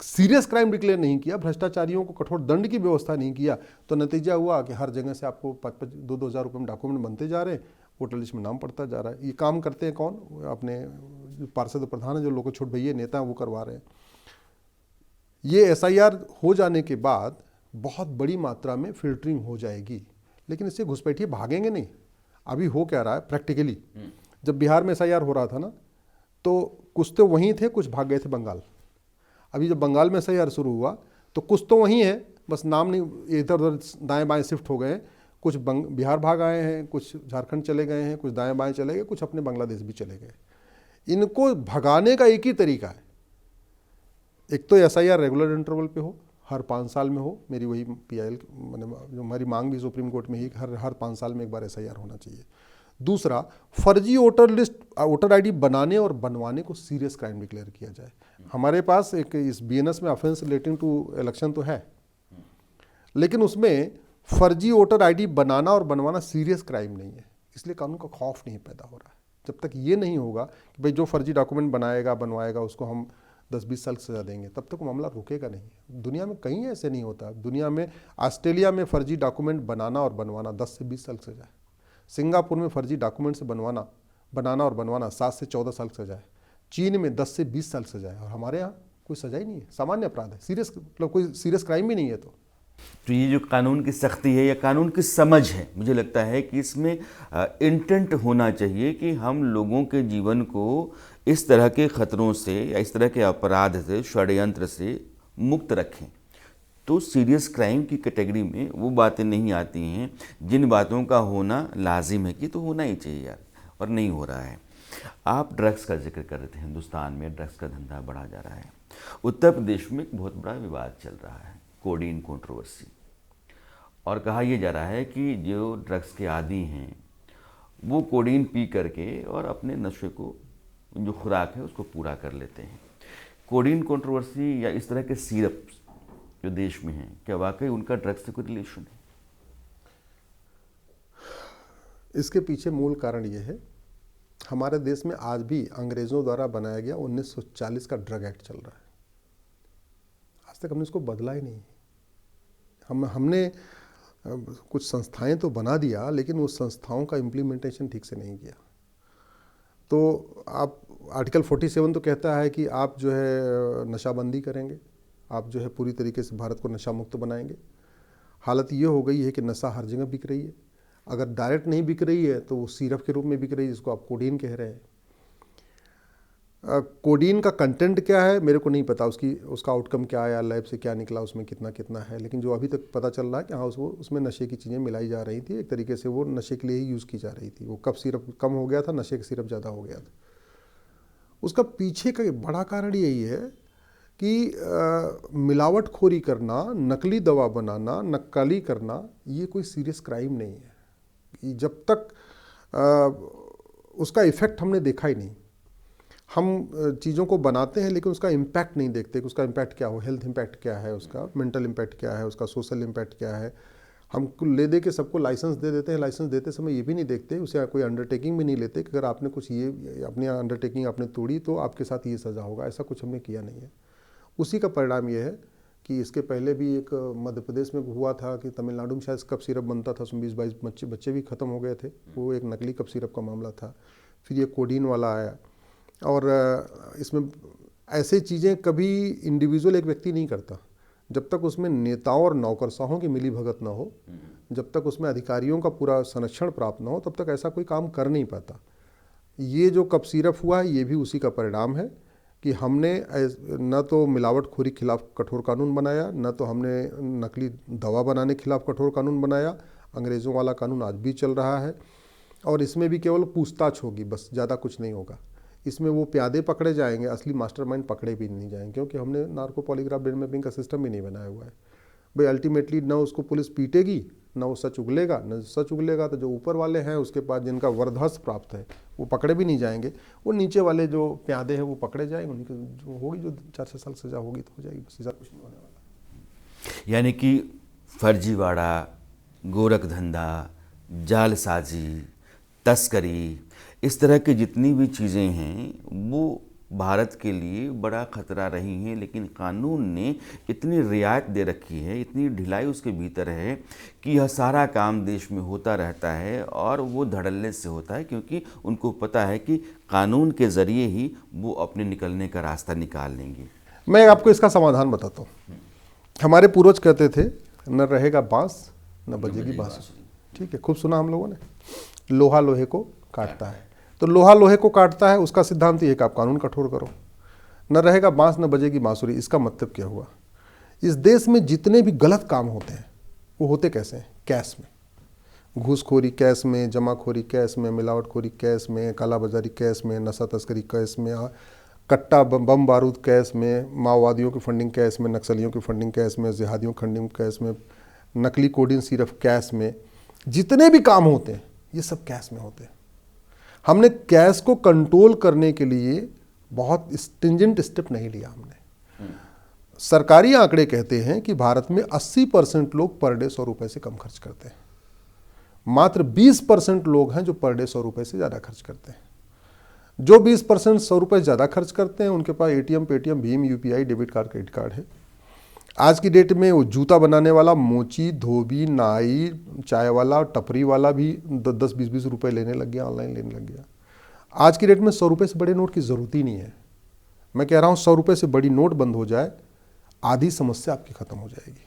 सीरियस क्राइम डिक्लेयर नहीं किया, भ्रष्टाचारियों को कठोर दंड की व्यवस्था नहीं किया, तो नतीजा हुआ कि हर जगह से आपको 5-2 हज़ार रुपये में डॉक्यूमेंट बनते जा रहे हैं, वोटर लिस्ट में नाम पड़ता जा रहा है। ये काम करते हैं कौन? अपने पार्षद प्रधान है, जो लोग छोट भैया नेता हैं, वो करवा रहे हैं। ये SIR हो जाने के बाद बहुत बड़ी मात्रा में फिल्टरिंग हो जाएगी, लेकिन इससे घुसपैठिए भागेंगे नहीं। अभी हो क्या रहा है प्रैक्टिकली, जब बिहार में SIR हो रहा था ना, तो कुछ तो वहीं थे, कुछ भाग गए थे बंगाल। अभी जब बंगाल में SIR शुरू हुआ तो कुछ तो वहीं है, बस नाम नहीं, इधर उधर दाएं बाएं शिफ्ट हो गए। कुछ बिहार भाग आए हैं, कुछ झारखंड चले गए हैं, कुछ दाएं बाएं चले गए, कुछ अपने बांग्लादेश भी चले गए। इनको भगाने का एक ही तरीका है, एक तो SIR रेगुलर इंटरवल पे हो, हर 5 साल में हो। मेरी वही PIL मैंने जो हमारी मांग भी सुप्रीम कोर्ट में ही, हर 5 साल में एक बार SIR होना चाहिए। दूसरा, फर्जी वोटर लिस्ट वोटर ID बनाने और बनवाने को सीरियस क्राइम डिक्लेयर किया जाए। हमारे पास एक इस BNS में ऑफेंस रिलेटिंग टू इलेक्शन तो है, लेकिन उसमें फर्जी वोटर ID बनाना और बनवाना सीरियस क्राइम नहीं है, इसलिए कानून का खौफ नहीं पैदा हो रहा है। जब तक ये नहीं होगा कि भाई जो फर्जी डॉक्यूमेंट बनाएगा बनवाएगा उसको हम 10-20 साल सजा देंगे, तब तक मामला रुकेगा नहीं। दुनिया में कहीं ऐसे नहीं होता। दुनिया में ऑस्ट्रेलिया में फर्जी डॉक्यूमेंट बनाना और बनवाना 10 से 20 साल सजा है। सिंगापुर में फर्जी डॉक्यूमेंट से बनवाना बनाना और बनवाना 7 से 14 साल की सजा है। चीन में 10 से 20 साल सजा है और हमारे यहाँ कोई सजा ही नहीं है, सामान्य अपराध है, सीरियस मतलब कोई सीरियस क्राइम भी नहीं है। तो ये जो कानून की सख्ती है या कानून की समझ है, मुझे लगता है कि इसमें इंटेंट होना चाहिए कि हम लोगों के जीवन को इस तरह के खतरों से या इस तरह के अपराध से, षड्यंत्र से मुक्त रखें। तो सीरियस क्राइम की कैटेगरी में वो बातें नहीं आती हैं जिन बातों का होना लाजिम है कि तो होना ही चाहिए यार, और नहीं हो रहा है। आप ड्रग्स का जिक्र कर रहे थे, हिंदुस्तान में ड्रग्स का धंधा बढ़ा जा रहा है। उत्तर प्रदेश में एक बहुत बड़ा विवाद चल रहा है, कोडीन कंट्रोवर्सी, और कहा यह जा रहा है कि जो ड्रग्स के आदी हैं वो कोडीन पी करके और अपने नशे को, जो खुराक है उसको पूरा कर लेते हैं। कोडीन कंट्रोवर्सी या इस तरह के सिरप जो देश में हैं, क्या वाकई उनका ड्रग्स से कोई रिलेशन है? इसके पीछे मूल कारण ये है, हमारे देश में आज भी अंग्रेज़ों द्वारा बनाया गया 1940 का ड्रग एक्ट चल रहा है। आज तक हमने इसको बदला ही नहीं। हमने कुछ संस्थाएं तो बना दिया, लेकिन उस संस्थाओं का इम्प्लीमेंटेशन ठीक से नहीं किया। तो आप आर्टिकल 47 तो कहता है कि आप जो है नशाबंदी करेंगे, आप जो है पूरी तरीके से भारत को नशा मुक्त बनाएंगे। हालत ये हो गई है कि नशा हर जगह बिक रही है। अगर डायरेक्ट नहीं बिक रही है तो वो सिरप के रूप में बिक रही है, जिसको आप कोडीन कह रहे हैं। कोडीन का कंटेंट क्या है मेरे को नहीं पता, उसका आउटकम क्या आया, लैब से क्या निकला, उसमें कितना कितना है, लेकिन जो अभी तक पता चल रहा है कि हाँ उसमें नशे की चीज़ें मिलाई जा रही थी। एक तरीके से वो नशे के लिए ही यूज़ की जा रही थी। वो कब सिरप कम हो गया था, नशे का सिरप ज़्यादा हो गया था। उसका पीछे का बड़ा कारण यही है कि मिलावटखोरी करना, नकली दवा बनाना, नक्काली करना, ये कोई सीरियस क्राइम नहीं है जब तक उसका इफ़ेक्ट हमने देखा ही नहीं। हम चीज़ों को बनाते हैं लेकिन उसका इम्पैक्ट नहीं देखते कि उसका इम्पैक्ट क्या हो, हेल्थ इम्पैक्ट क्या है, उसका मेंटल इम्पैक्ट क्या है, उसका सोशल इम्पैक्ट क्या है। हम ले दे के सबको लाइसेंस दे देते हैं, लाइसेंस देते समय ये भी नहीं देखते, उसे कोई अंडरटेकिंग भी नहीं लेते कि अगर आपने कुछ ये अपनी अंडरटेकिंग आपने तोड़ी तो आपके साथ ये सज़ा होगा। ऐसा कुछ हमने किया नहीं है। उसी का परिणाम ये है कि इसके पहले भी एक मध्य प्रदेश में हुआ था कि तमिलनाडु में शायद कप सिरप बनता था, उसमें 20-22 बच्चे भी ख़त्म हो गए थे। वो एक नकली कप सिरप का मामला था। फिर ये कोडीन वाला आया, और इसमें ऐसे चीज़ें कभी इंडिविजुअल एक व्यक्ति नहीं करता। जब तक उसमें नेताओं और नौकरशाहों की मिली भगत ना हो, जब तक उसमें अधिकारियों का पूरा संरक्षण प्राप्त ना हो, तब तक ऐसा कोई काम कर नहीं पाता। ये जो कप सिरप हुआ है ये भी उसी का परिणाम है कि हमने न तो मिलावटखोरी खिलाफ कठोर कानून बनाया, न तो हमने नकली दवा बनाने के खिलाफ कठोर कानून बनाया। अंग्रेज़ों वाला कानून आज भी चल रहा है, और इसमें भी केवल पूछताछ होगी, बस, ज़्यादा कुछ नहीं होगा। इसमें वो प्यादे पकड़े जाएंगे, असली मास्टरमाइंड पकड़े भी नहीं जाएंगे, क्योंकि हमने नार्को पॉलीग्राफ ब्रेन मैपिंग का सिस्टम भी नहीं बनाया हुआ है। भाई अल्टीमेटली ना उसको पुलिस पीटेगी, ना वो सच उगलेगा, न सच उगलेगा तो जो ऊपर वाले हैं उसके पास जिनका वरदहस्त प्राप्त है वो पकड़े भी नहीं जाएंगे। वो नीचे वाले जो प्यादे हैं वो पकड़े जाएंगे, उनकी जो होगी, जो 4-6 साल सजा होगी तो हो जाएगी, बस, ज़्यादा कुछ नहीं होने वाला। यानी कि फर्जीवाड़ा, गोरख धंधा, जालसाजी, तस्करी, इस तरह की जितनी भी चीज़ें हैं वो भारत के लिए बड़ा ख़तरा रही हैं, लेकिन कानून ने इतनी रियायत दे रखी है, इतनी ढिलाई उसके भीतर है कि यह सारा काम देश में होता रहता है, और वो धड़ल्ले से होता है क्योंकि उनको पता है कि कानून के ज़रिए ही वो अपने निकलने का रास्ता निकाल लेंगे। मैं आपको इसका समाधान बताता हूँ। हमारे पूर्वज कहते थे, न रहेगा बाँस न बजेगी बाँसुरी। ठीक है, खूब सुना हम लोगों ने। लोहा लोहे को काटता है, तो लोहा लोहे को काटता है, उसका सिद्धांत ये है कि आप कानून कठोर करो। न रहेगा बांस न बजेगी बांसुरी, इसका मतलब क्या हुआ? इस देश में जितने भी गलत काम होते हैं वो होते कैसे हैं? कैश में, घूसखोरी कैश में, जमाखोरी कैश में, मिलावटखोरी कैश में, कालाबाजारी कैश में, नशा तस्करी कैश में, कट्टा बम बारूद कैश में, माओवादियों की फंडिंग कैश में, नक्सलियों की फंडिंग कैश में, जिहादियों की फंडिंग कैश में, नकली कोडीन सिर्फ कैश में, जितने भी काम होते हैं ये सब कैश में होते हैं। हमने कैश को कंट्रोल करने के लिए बहुत स्ट्रिंजेंट स्टेप नहीं लिया हमने। सरकारी आंकड़े कहते हैं कि भारत में 80% लोग पर डे 100 रुपये से कम खर्च करते हैं। मात्र 20% लोग हैं जो पर डे 100 रुपये से ज़्यादा खर्च करते हैं। जो 20% 100 रुपये ज़्यादा खर्च करते हैं उनके पास एटीएम, पेटीएम, भीम, UPI, debit card, credit card है। आज की डेट में वो जूता बनाने वाला, मोची, धोबी, नाई, चाय वाला, टपरी वाला भी 10-20 रुपये लेने लग गया, ऑनलाइन लेने लग गया। आज की डेट में 100 रुपये से बड़े नोट की ज़रूरत ही नहीं है। मैं कह रहा हूँ 100 रुपये से बड़ी नोट बंद हो जाए, आधी समस्या आपकी ख़त्म हो जाएगी।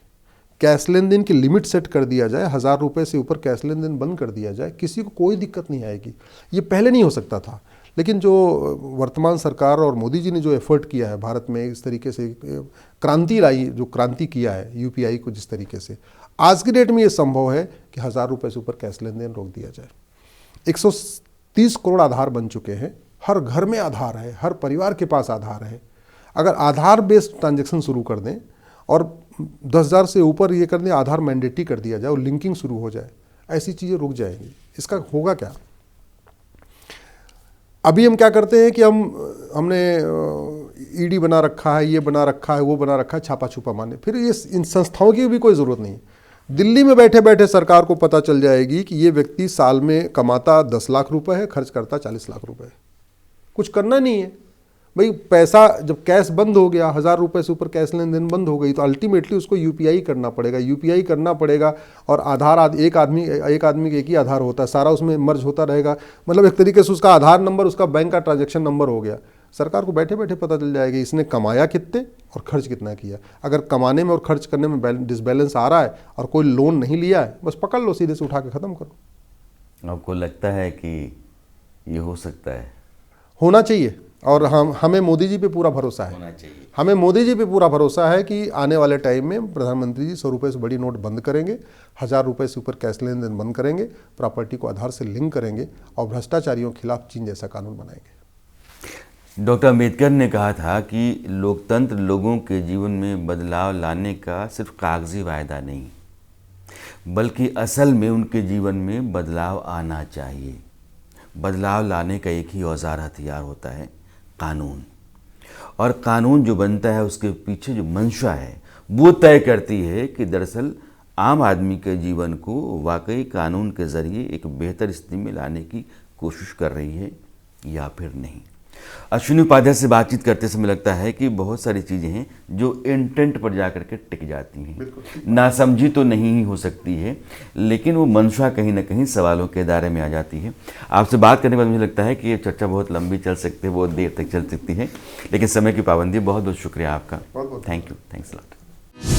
कैश लेन देन की लिमिट सेट कर दिया जाए, 1000 रुपये से ऊपर कैश लेन देन बंद कर दिया जाए, किसी को कोई दिक्कत नहीं आएगी। ये पहले नहीं हो सकता था, लेकिन जो वर्तमान सरकार और मोदी जी ने जो एफर्ट किया है भारत में, इस तरीके से क्रांति लाई, जो क्रांति किया है यूपीआई को, जिस तरीके से आज की डेट में ये संभव है कि 1000 रुपये से ऊपर कैश लेन देन रोक दिया जाए। 130 करोड़ आधार बन चुके हैं, हर घर में आधार है, हर परिवार के पास आधार है। अगर आधार बेस्ड ट्रांजैक्शन शुरू कर दें और 10,000 से ऊपर ये कर दें, आधार मैंडेटरी कर दिया जाए और लिंकिंग शुरू हो जाए, ऐसी चीज़ें रुक जाएंगी। इसका होगा क्या? अभी हम क्या करते हैं कि हमने ईडी बना रखा है, ये बना रखा है, वो बना रखा है, छापा छुपा मारने। फिर ये इन संस्थाओं की भी कोई ज़रूरत नहीं। दिल्ली में बैठे बैठे सरकार को पता चल जाएगी कि ये व्यक्ति साल में कमाता 10 लाख रुपए है, खर्च करता 40 लाख रुपए है। कुछ करना नहीं है भाई। पैसा जब कैश बंद हो गया, 1000 रुपये से ऊपर कैश लेन देन बंद हो गई, तो अल्टीमेटली उसको यूपीआई करना पड़ेगा। यूपीआई करना पड़ेगा और आधार एक आदमी के एक ही आधार होता है, सारा उसमें मर्ज होता रहेगा। मतलब एक तरीके से उसका आधार नंबर उसका बैंक का ट्रांजैक्शन नंबर हो गया। सरकार को बैठे बैठे पता चल जाएगा इसने कमाया कितने और खर्च कितना किया। अगर कमाने में और खर्च करने में डिसबैलेंस आ रहा है और कोई लोन नहीं लिया है, बस पकड़ लो, सीधे से उठा के ख़त्म करो। आपको लगता है कि ये हो सकता है? होना चाहिए। और हमें मोदी जी पे पूरा भरोसा है। होना चाहिए। हमें मोदी जी पे पूरा भरोसा है कि आने वाले टाइम में प्रधानमंत्री जी 100 रुपये से बड़ी नोट बंद करेंगे, 1000 रुपये से ऊपर कैश लेन देन बंद करेंगे, प्रॉपर्टी को आधार से लिंक करेंगे और भ्रष्टाचारियों के खिलाफ चीन जैसा कानून बनाएंगे। डॉक्टर अम्बेडकर ने कहा था कि लोकतंत्र लोगों के जीवन में बदलाव लाने का सिर्फ कागजी वायदा नहीं, बल्कि असल में उनके जीवन में बदलाव आना चाहिए। बदलाव लाने का एक ही औजार हथियार होता है, कानून। और कानून जो बनता है उसके पीछे जो मंशा है वो तय करती है कि दरअसल आम आदमी के जीवन को वाकई कानून के ज़रिए एक बेहतर स्थिति में लाने की कोशिश कर रही है या फिर नहीं। अश्विनी उपाध्याय से बातचीत करते समय लगता है कि बहुत सारी चीज़ें हैं जो इंटेंट पर जाकर के टिक जाती हैं। नासमझी तो नहीं ही हो सकती है, लेकिन वो मंशा कहीं ना कहीं सवालों के दायरे में आ जाती है। आपसे बात करने के बाद मुझे लगता है कि ये चर्चा बहुत लंबी चल सकती है, बहुत देर तक चल सकती है, लेकिन समय की पाबंदी। बहुत बहुत शुक्रिया आपका। Thank you. Thanks a lot.